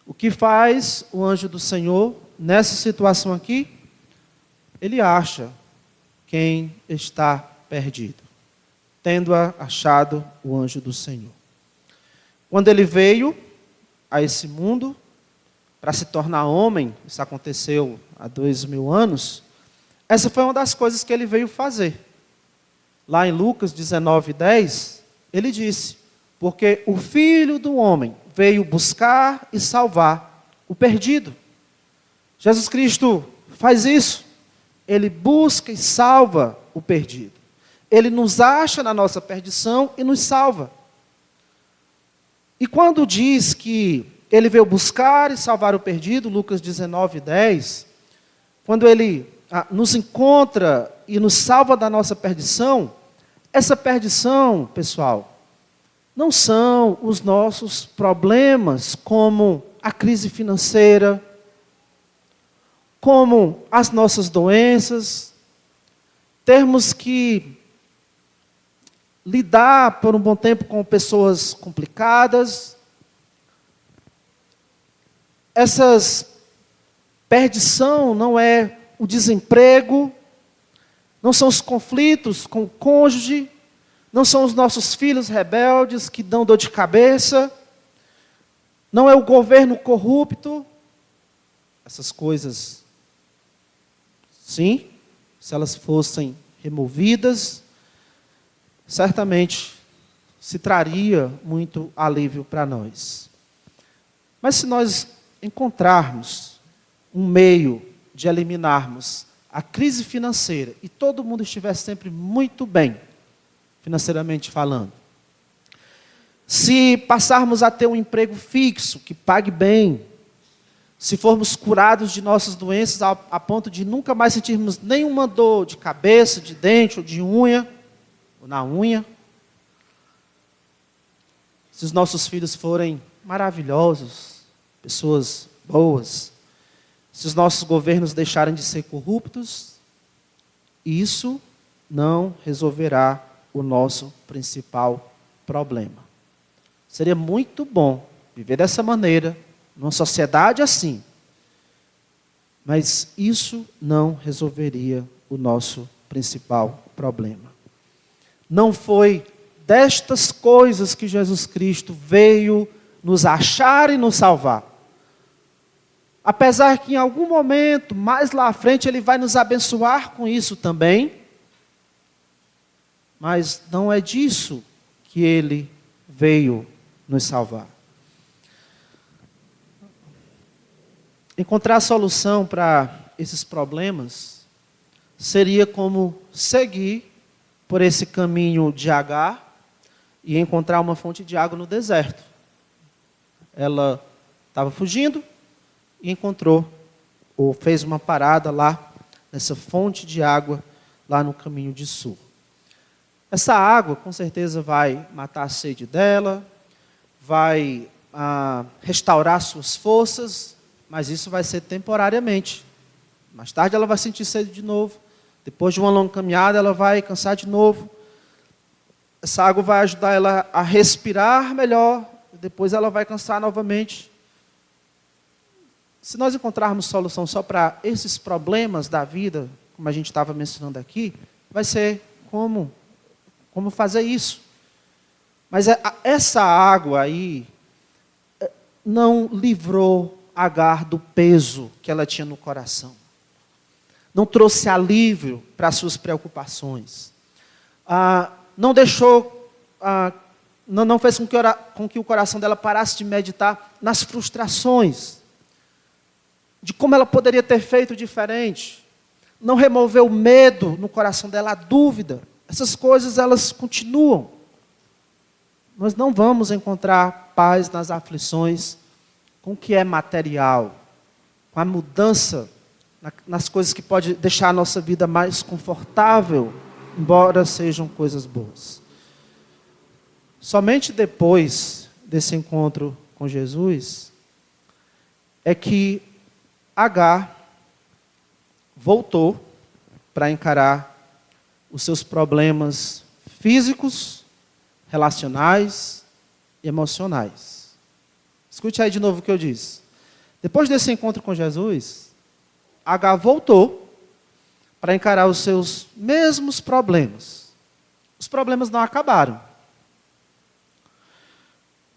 O que faz o anjo do Senhor nessa situação aqui? Ele acha quem está perdido. Tendo-a achado o anjo do Senhor. Quando ele veio a esse mundo para se tornar homem, isso aconteceu há 2000 anos, essa foi uma das coisas que ele veio fazer. Lá em Lucas 19:10, ele disse: porque o Filho do Homem veio buscar e salvar o perdido. Jesus Cristo faz isso. Ele busca e salva o perdido. Ele nos acha na nossa perdição e nos salva. E quando diz que ele veio buscar e salvar o perdido, Lucas 19:10, quando ele nos encontra e nos salva da nossa perdição, essa perdição, pessoal, não são os nossos problemas, como a crise financeira, como as nossas doenças, termos que lidar por um bom tempo com pessoas complicadas. Essas perdição não é o desemprego, não são os conflitos com o cônjuge, não são os nossos filhos rebeldes que dão dor de cabeça, não é o governo corrupto. Essas coisas, sim, se elas fossem removidas, certamente se traria muito alívio para nós. Mas se nós encontrarmos um meio de eliminarmos a crise financeira e todo mundo estiver sempre muito bem, financeiramente falando, se passarmos a ter um emprego fixo, que pague bem, se formos curados de nossas doenças a ponto de nunca mais sentirmos nenhuma dor de cabeça, de dente ou de unha, ou na unha, se os nossos filhos forem maravilhosos, pessoas boas, se os nossos governos deixarem de ser corruptos, isso não resolverá o nosso principal problema. Seria muito bom viver dessa maneira, numa sociedade assim, mas isso não resolveria o nosso principal problema. Não foi destas coisas que Jesus Cristo veio nos achar e nos salvar. Apesar que em algum momento, mais lá à frente, Ele vai nos abençoar com isso também. Mas não é disso que Ele veio nos salvar. Encontrar a solução para esses problemas seria como seguir por esse caminho de Agar e encontrar uma fonte de água no deserto. Ela estava fugindo e encontrou, ou fez uma parada lá, nessa fonte de água, lá no caminho de Sul. Essa água, com certeza, vai matar a sede dela, vai restaurar suas forças, mas isso vai ser temporariamente. Mais tarde ela vai sentir sede de novo. Depois de uma longa caminhada, ela vai cansar de novo. Essa água vai ajudar ela a respirar melhor, depois ela vai cansar novamente. Se nós encontrarmos solução só para esses problemas da vida, como a gente estava mencionando aqui, vai ser como fazer isso. Mas essa água aí não livrou Agar do peso que ela tinha no coração. Não trouxe alívio para as suas preocupações. Não deixou, não fez com que o coração dela parasse de meditar nas frustrações, de como ela poderia ter feito diferente. Não removeu o medo no coração dela, a dúvida. Essas coisas, elas continuam. Nós não vamos encontrar paz nas aflições com o que é material, com a mudança nas coisas que pode deixar a nossa vida mais confortável, embora sejam coisas boas. Somente depois desse encontro com Jesus é que Agar voltou para encarar os seus problemas físicos, relacionais e emocionais. Escute aí de novo o que eu disse. Depois desse encontro com Jesus, Agar voltou para encarar os seus mesmos problemas. Os problemas não acabaram.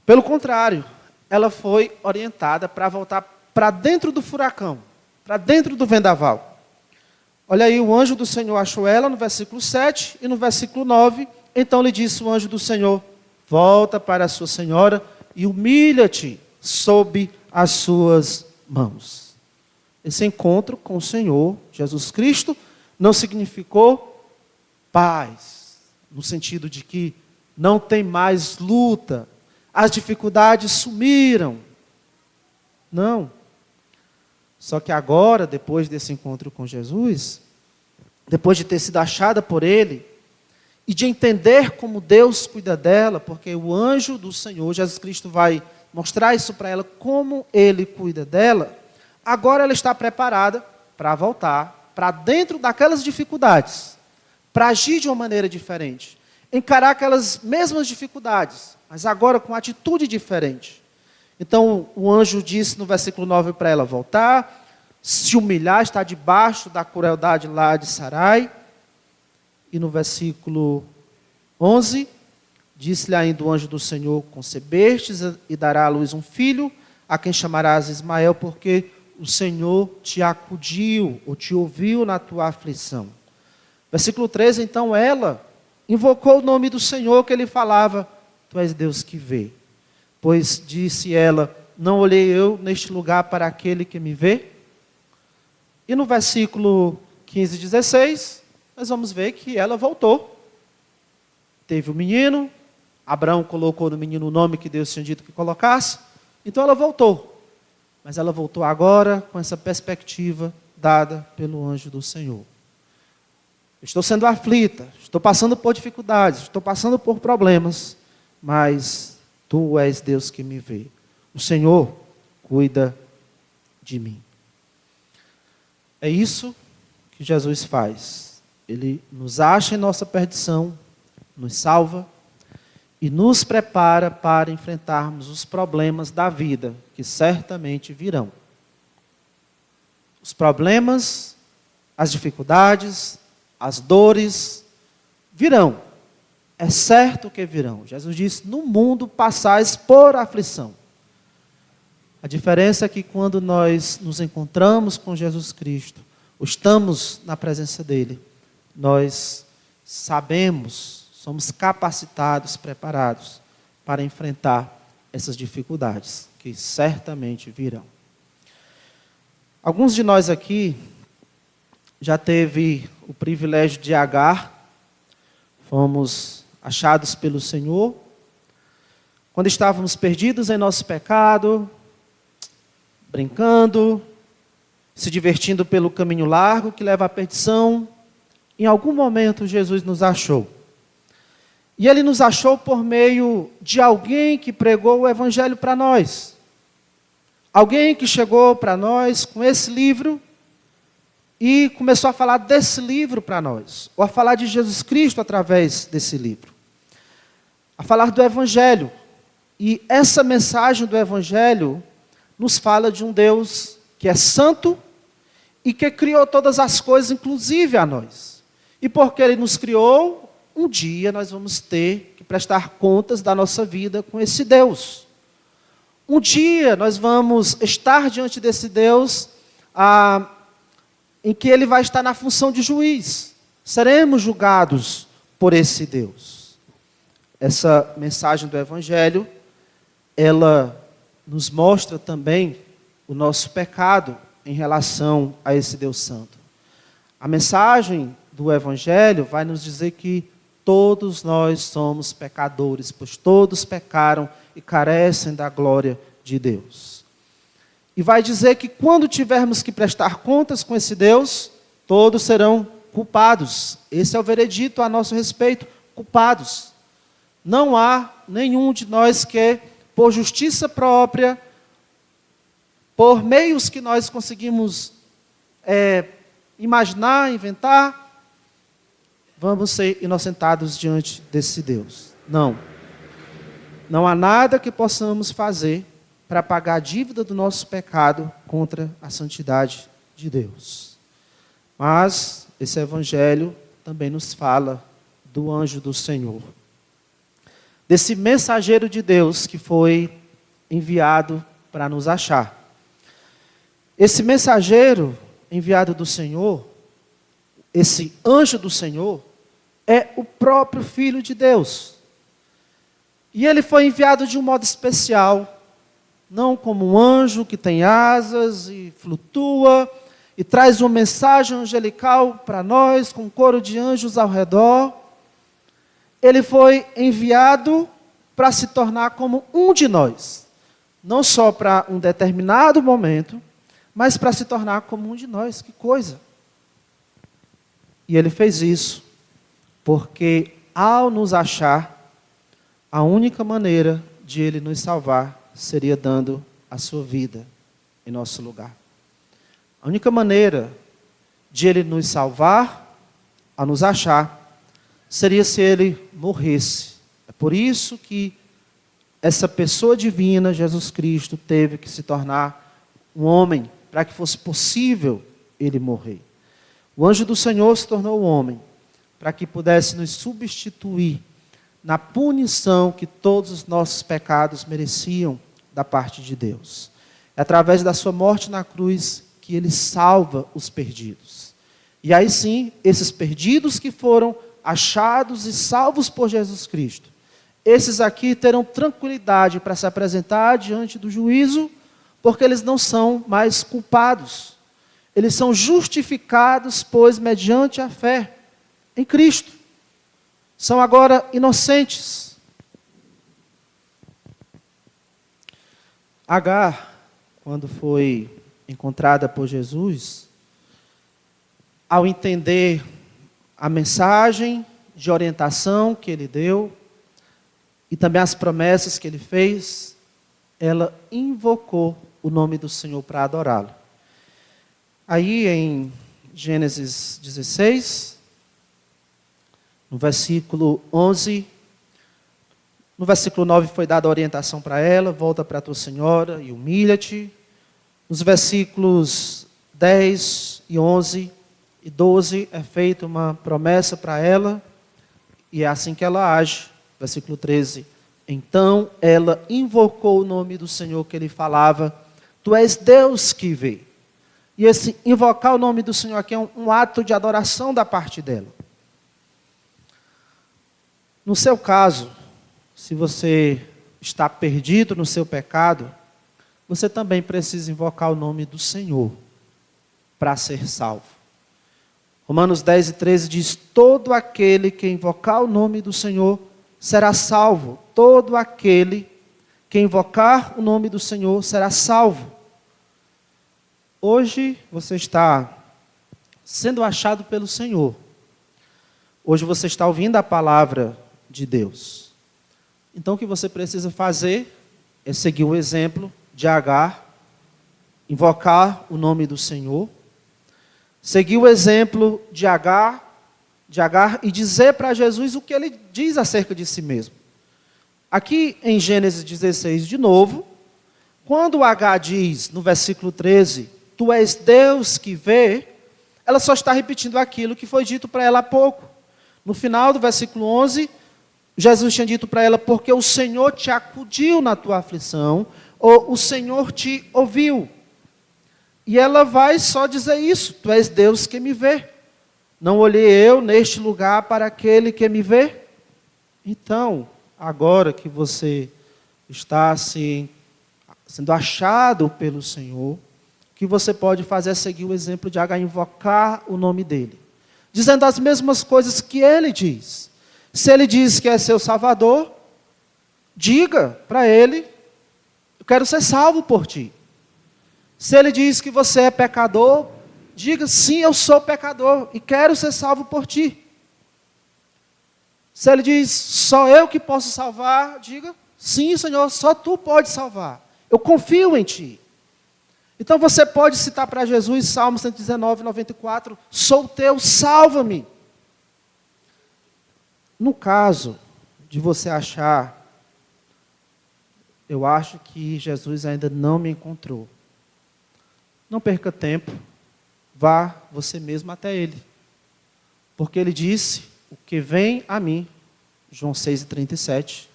Pelo contrário, ela foi orientada para voltar para dentro do furacão, para dentro do vendaval. Olha aí, o anjo do Senhor achou ela no versículo 7 e no versículo 9. Então lhe disse o anjo do Senhor: volta para a sua senhora e humilha-te sob as suas mãos. Esse encontro com o Senhor Jesus Cristo não significou paz, no sentido de que não tem mais luta, as dificuldades sumiram. Não. Só que agora, depois desse encontro com Jesus, depois de ter sido achada por Ele, e de entender como Deus cuida dela, porque o anjo do Senhor, Jesus Cristo, vai mostrar isso para ela, como Ele cuida dela, agora ela está preparada para voltar para dentro daquelas dificuldades, para agir de uma maneira diferente, encarar aquelas mesmas dificuldades, mas agora com atitude diferente. Então o anjo disse no versículo 9 para ela voltar, se humilhar, estar debaixo da crueldade lá de Sarai. E no versículo 11, disse-lhe ainda o anjo do Senhor: concebestes e dará à luz um filho, a quem chamarás Ismael, porque o Senhor te acudiu, ou te ouviu na tua aflição. Versículo 13, então ela invocou o nome do Senhor que ele falava: tu és Deus que vê. Pois disse ela: não olhei eu neste lugar para aquele que me vê? E no versículo 15 e 16, nós vamos ver que ela voltou. Teve o menino, Abraão colocou no menino o nome que Deus tinha dito que colocasse, então ela voltou. Mas ela voltou agora com essa perspectiva dada pelo anjo do Senhor. Estou sendo aflita, estou passando por dificuldades, estou passando por problemas, mas tu és Deus que me vê. O Senhor cuida de mim. É isso que Jesus faz. Ele nos acha em nossa perdição, nos salva e nos prepara para enfrentarmos os problemas da vida, que certamente virão. Os problemas, as dificuldades, as dores virão. É certo que virão. Jesus disse: no mundo passais por aflição. A diferença é que quando nós nos encontramos com Jesus Cristo, ou estamos na presença dele, nós sabemos, somos capacitados, preparados para enfrentar essas dificuldades, que certamente virão. Alguns de nós aqui já teve o privilégio de Agar, fomos achados pelo Senhor, quando estávamos perdidos em nosso pecado, brincando, se divertindo pelo caminho largo que leva à perdição. Em algum momento Jesus nos achou. E Ele nos achou por meio de alguém que pregou o Evangelho para nós. Alguém que chegou para nós com esse livro e começou a falar desse livro para nós, ou a falar de Jesus Cristo através desse livro. A falar do Evangelho. E essa mensagem do Evangelho nos fala de um Deus que é santo e que criou todas as coisas, inclusive a nós. E porque Ele nos criou, um dia nós vamos ter que prestar contas da nossa vida com esse Deus. Um dia nós vamos estar diante desse Deus, em que Ele vai estar na função de juiz. Seremos julgados por esse Deus. Essa mensagem do Evangelho, ela nos mostra também o nosso pecado em relação a esse Deus Santo. A mensagem do Evangelho vai nos dizer que todos nós somos pecadores, pois todos pecaram e carecem da glória de Deus. E vai dizer que quando tivermos que prestar contas com esse Deus, todos serão culpados. Esse é o veredito a nosso respeito, culpados. Não há nenhum de nós que, por justiça própria, por meios que nós conseguimos imaginar, inventar, vamos ser inocentados diante desse Deus. Não. Não há nada que possamos fazer para pagar a dívida do nosso pecado contra a santidade de Deus. Mas esse Evangelho também nos fala do anjo do Senhor. Desse mensageiro de Deus que foi enviado para nos achar. Esse mensageiro enviado do Senhor, esse anjo do Senhor, é o próprio Filho de Deus. E ele foi enviado de um modo especial, não como um anjo que tem asas e flutua, e traz uma mensagem angelical para nós, com um coro de anjos ao redor. Ele foi enviado para se tornar como um de nós. Não só para um determinado momento, mas para se tornar como um de nós. Que coisa! E ele fez isso porque, ao nos achar, a única maneira de ele nos salvar seria dando a sua vida em nosso lugar. A única maneira de ele nos salvar, ao nos achar, seria se ele morresse. É por isso que essa pessoa divina, Jesus Cristo, teve que se tornar um homem, para que fosse possível ele morrer. O anjo do Senhor se tornou homem, para que pudesse nos substituir na punição que todos os nossos pecados mereciam da parte de Deus. É através da sua morte na cruz que ele salva os perdidos. E aí sim, esses perdidos que foram achados e salvos por Jesus Cristo, esses aqui terão tranquilidade para se apresentar diante do juízo, porque eles não são mais culpados. Eles são justificados, pois, mediante a fé em Cristo. São agora inocentes. Agar, quando foi encontrada por Jesus, ao entender a mensagem de orientação que ele deu, e também as promessas que ele fez, ela invocou o nome do Senhor para adorá-lo. Aí em Gênesis 16, no versículo 11, no versículo 9 foi dada a orientação para ela: volta para a tua senhora e humilha-te. Nos versículos 10 e 11 e 12 é feita uma promessa para ela, e é assim que ela age. Versículo 13, então ela invocou o nome do Senhor que ele falava: tu és Deus que vê. E esse invocar o nome do Senhor aqui é um ato de adoração da parte dela. No seu caso, se você está perdido no seu pecado, você também precisa invocar o nome do Senhor para ser salvo. Romanos 10 e 13 diz: todo aquele que invocar o nome do Senhor será salvo. Todo aquele que invocar o nome do Senhor será salvo. Hoje você está sendo achado pelo Senhor. Hoje você está ouvindo a palavra de Deus. Então o que você precisa fazer é seguir o exemplo de Agar, invocar o nome do Senhor, seguir o exemplo de Agar e dizer para Jesus o que ele diz acerca de si mesmo. Aqui em Gênesis 16, de novo, quando Agar diz no versículo 13, tu és Deus que vê, ela só está repetindo aquilo que foi dito para ela há pouco. No final do versículo 11, Jesus tinha dito para ela, porque o Senhor te acudiu na tua aflição, ou o Senhor te ouviu. E ela vai só dizer isso, tu és Deus que me vê. Não olhei eu neste lugar para aquele que me vê? Então, agora que você está sendo achado pelo Senhor, o que você pode fazer é seguir o exemplo de Agar, invocar o nome dele, dizendo as mesmas coisas que ele diz. Se ele diz que é seu Salvador, diga para ele, eu quero ser salvo por ti. Se ele diz que você é pecador, diga, sim, eu sou pecador e quero ser salvo por ti. Se ele diz, só eu que posso salvar, diga, sim, Senhor, só tu pode salvar. Eu confio em ti. Então você pode citar para Jesus, Salmo 119, 94, sou teu, salva-me. No caso de você achar, eu acho que Jesus ainda não me encontrou. Não perca tempo, vá você mesmo até ele. Porque ele disse, o que vem a mim, João 6,37,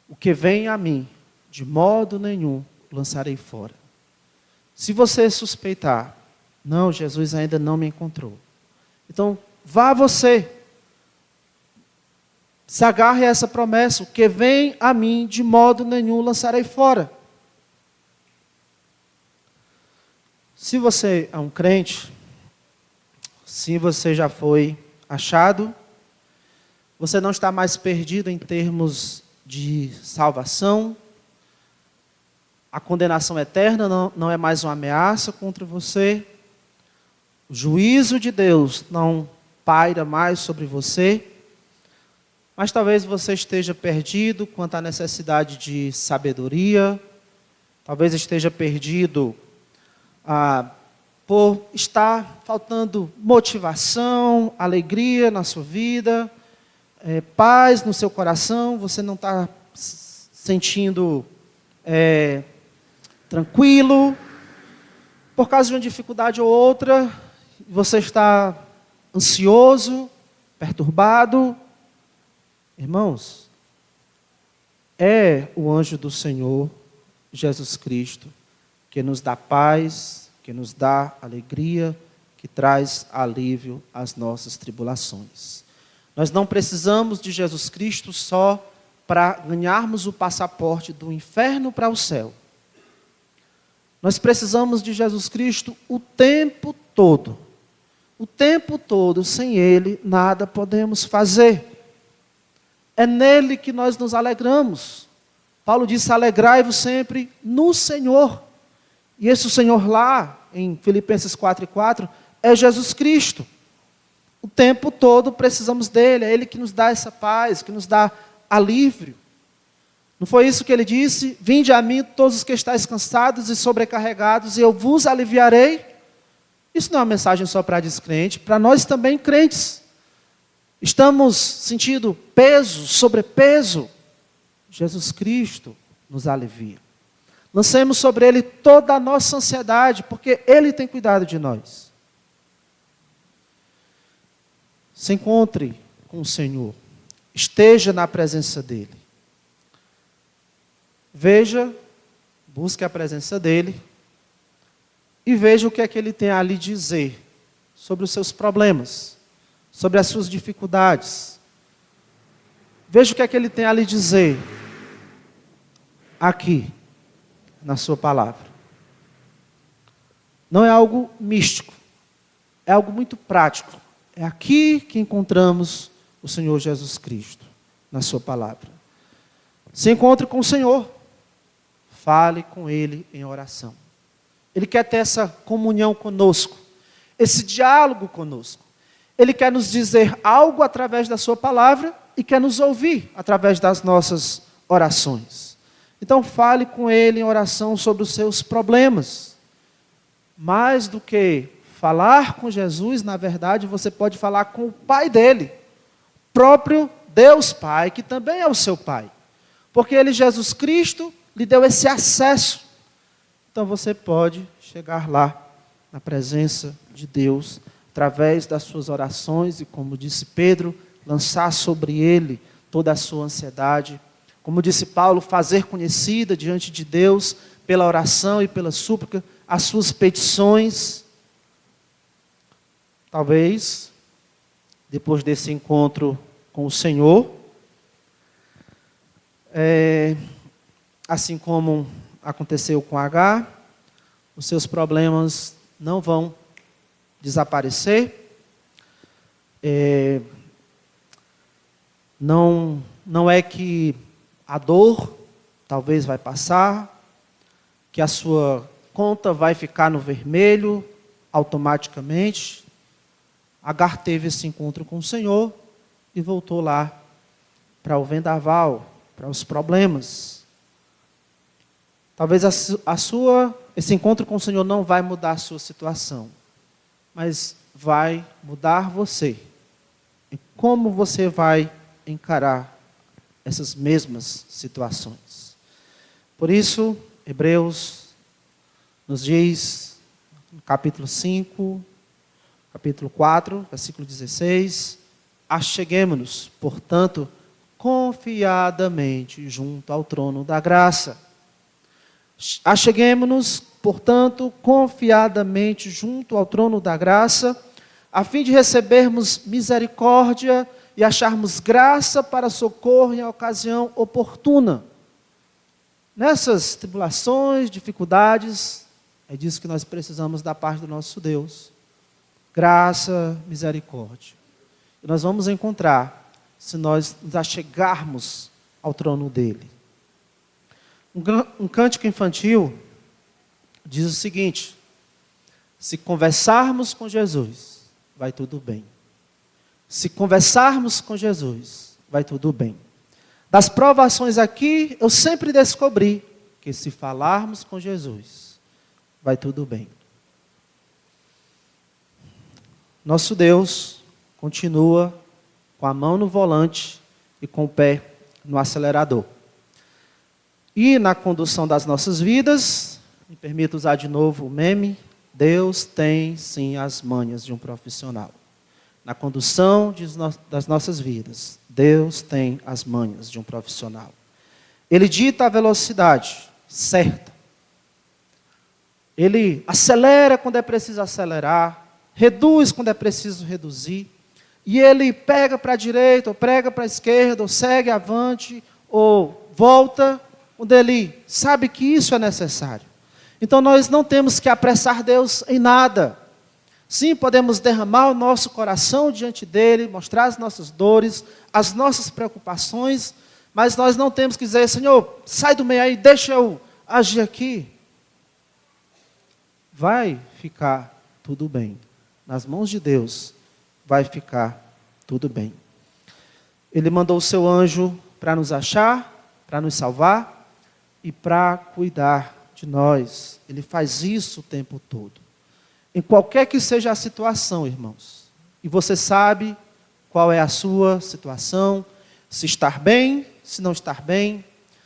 o que vem a mim, de modo nenhum lançarei fora. Se você suspeitar, não, Jesus ainda não me encontrou. Então, vá você. Se agarre a essa promessa, o que vem a mim, de modo nenhum lançarei fora. Se você é um crente, se você já foi achado, você não está mais perdido em termos de salvação, a condenação eterna não é mais uma ameaça contra você, o juízo de Deus não paira mais sobre você, mas talvez você esteja perdido quanto à necessidade de sabedoria, talvez esteja perdido por estar faltando motivação, alegria na sua vida, paz no seu coração, você não está sentindo tranquilo, por causa de uma dificuldade ou outra, você está ansioso, perturbado. Irmãos, é o anjo do Senhor, Jesus Cristo, que nos dá paz, que nos dá alegria, que traz alívio às nossas tribulações. Nós não precisamos de Jesus Cristo só para ganharmos o passaporte do inferno para o céu. Nós precisamos de Jesus Cristo o tempo todo. O tempo todo, sem Ele, nada podemos fazer. É nele que nós nos alegramos. Paulo disse, alegrai-vos sempre no Senhor. E esse Senhor lá, em Filipenses 4:4, é Jesus Cristo. O tempo todo precisamos dele, é ele que nos dá essa paz, que nos dá alívio. Não foi isso que ele disse? Vinde a mim todos os que estáis cansados e sobrecarregados, e eu vos aliviarei. Isso não é uma mensagem só para descrente, para nós também crentes. Estamos sentindo peso, sobrepeso. Jesus Cristo nos alivia. Lancemos sobre Ele toda a nossa ansiedade, porque Ele tem cuidado de nós. Se encontre com o Senhor. Esteja na presença dEle. Veja, busque a presença dEle e veja o que é que Ele tem a lhe dizer sobre os seus problemas, sobre as suas dificuldades. Veja o que é que Ele tem a lhe dizer aqui, na sua palavra. Não é algo místico, é algo muito prático. É aqui que encontramos o Senhor Jesus Cristo, na sua palavra. Se encontre com o Senhor, fale com Ele em oração. Ele quer ter essa comunhão conosco, esse diálogo conosco. Ele quer nos dizer algo através da sua palavra e quer nos ouvir através das nossas orações. Então fale com Ele em oração sobre os seus problemas. Mais do que falar com Jesus, na verdade, você pode falar com o Pai dele, próprio Deus Pai, que também é o seu Pai. Porque Ele, Jesus Cristo, lhe deu esse acesso. Então você pode chegar lá, na presença de Deus, através das suas orações, e como disse Pedro, lançar sobre Ele toda a sua ansiedade. Como disse Paulo, fazer conhecida diante de Deus, pela oração e pela súplica, as suas petições. Talvez, depois desse encontro com o Senhor, assim como aconteceu com Agar, os seus problemas não vão desaparecer. Não é que a dor talvez vai passar, que a sua conta vai ficar no vermelho automaticamente. Agar teve esse encontro com o Senhor e voltou lá para o vendaval, para os problemas. Talvez esse encontro com o Senhor não vai mudar a sua situação, mas vai mudar você. E como você vai encarar essas mesmas situações? Por isso, Hebreus nos diz, no capítulo 5, capítulo 4, versículo 16, acheguemo-nos, portanto, confiadamente junto ao trono da graça. Acheguemo-nos, portanto, confiadamente junto ao trono da graça, a fim de recebermos misericórdia e acharmos graça para socorro em ocasião oportuna. Nessas tribulações, dificuldades, é disso que nós precisamos da parte do nosso Deus. Graça, misericórdia. E nós vamos encontrar se nós nos achegarmos ao trono dele. Um cântico infantil diz o seguinte: se conversarmos com Jesus, vai tudo bem. Se conversarmos com Jesus, vai tudo bem. Das provações aqui, eu sempre descobri que se falarmos com Jesus, vai tudo bem. Nosso Deus continua com a mão no volante e com o pé no acelerador. E na condução das nossas vidas, me permito usar de novo o meme, Deus tem sim as manhas de um profissional. Na condução das nossas vidas, Deus tem as manhas de um profissional. Ele dita a velocidade certa. Ele acelera quando é preciso acelerar, reduz quando é preciso reduzir. E ele pega para a direita, ou pega para a esquerda, ou segue avante, ou volta, quando ele sabe que isso é necessário. Então nós não temos que apressar Deus em nada. Sim, podemos derramar o nosso coração diante dele, mostrar as nossas dores, as nossas preocupações, mas nós não temos que dizer, Senhor, sai do meio aí, deixa eu agir aqui. Vai ficar tudo bem. Nas mãos de Deus vai ficar tudo bem. Ele mandou o seu anjo para nos achar, para nos salvar e para cuidar de nós. Ele faz isso o tempo todo. Em qualquer que seja a situação, irmãos, e você sabe qual é a sua situação, se estar bem, se não estar bem,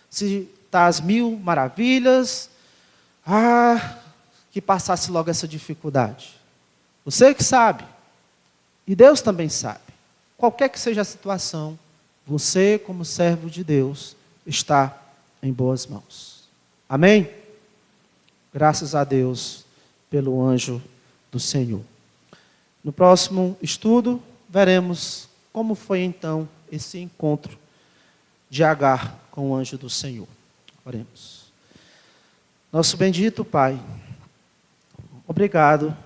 se está às mil maravilhas, que passasse logo essa dificuldade. Você que sabe, e Deus também sabe. Qualquer que seja a situação, você, como servo de Deus, está em boas mãos. Amém? Graças a Deus pelo anjo do Senhor. No próximo estudo, veremos como foi então esse encontro de Agar com o anjo do Senhor. Oremos. Nosso bendito Pai, obrigado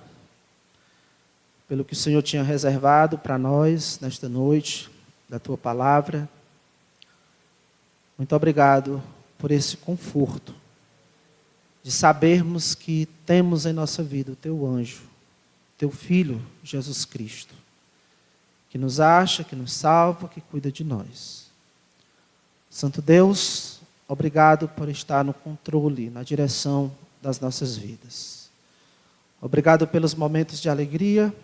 pelo que o Senhor tinha reservado para nós nesta noite, da Tua palavra. Muito obrigado por esse conforto de sabermos que temos em nossa vida o Teu anjo, Teu Filho, Jesus Cristo, que nos acha, que nos salva, que cuida de nós. Santo Deus, obrigado por estar no controle, na direção das nossas vidas. Obrigado pelos momentos de alegria,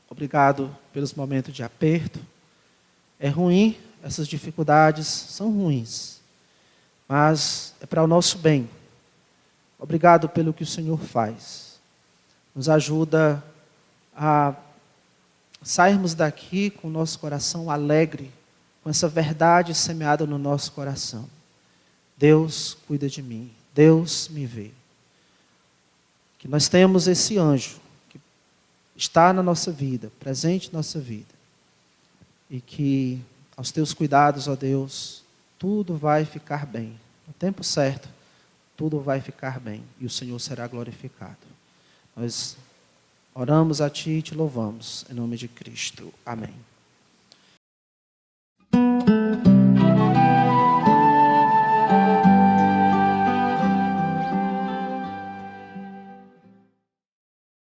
obrigado pelos momentos de aperto. É ruim, essas dificuldades são ruins, mas é para o nosso bem. Obrigado pelo que o Senhor faz. Nos ajuda a sairmos daqui com o nosso coração alegre, com essa verdade semeada no nosso coração. Deus cuida de mim, Deus me vê. Que nós tenhamos esse anjo que está na nossa vida, presente na nossa vida. E que aos teus cuidados, ó Deus, tudo vai ficar bem. No tempo certo, tudo vai ficar bem e o Senhor será glorificado. Nós oramos a Ti e Te louvamos, em nome de Cristo. Amém.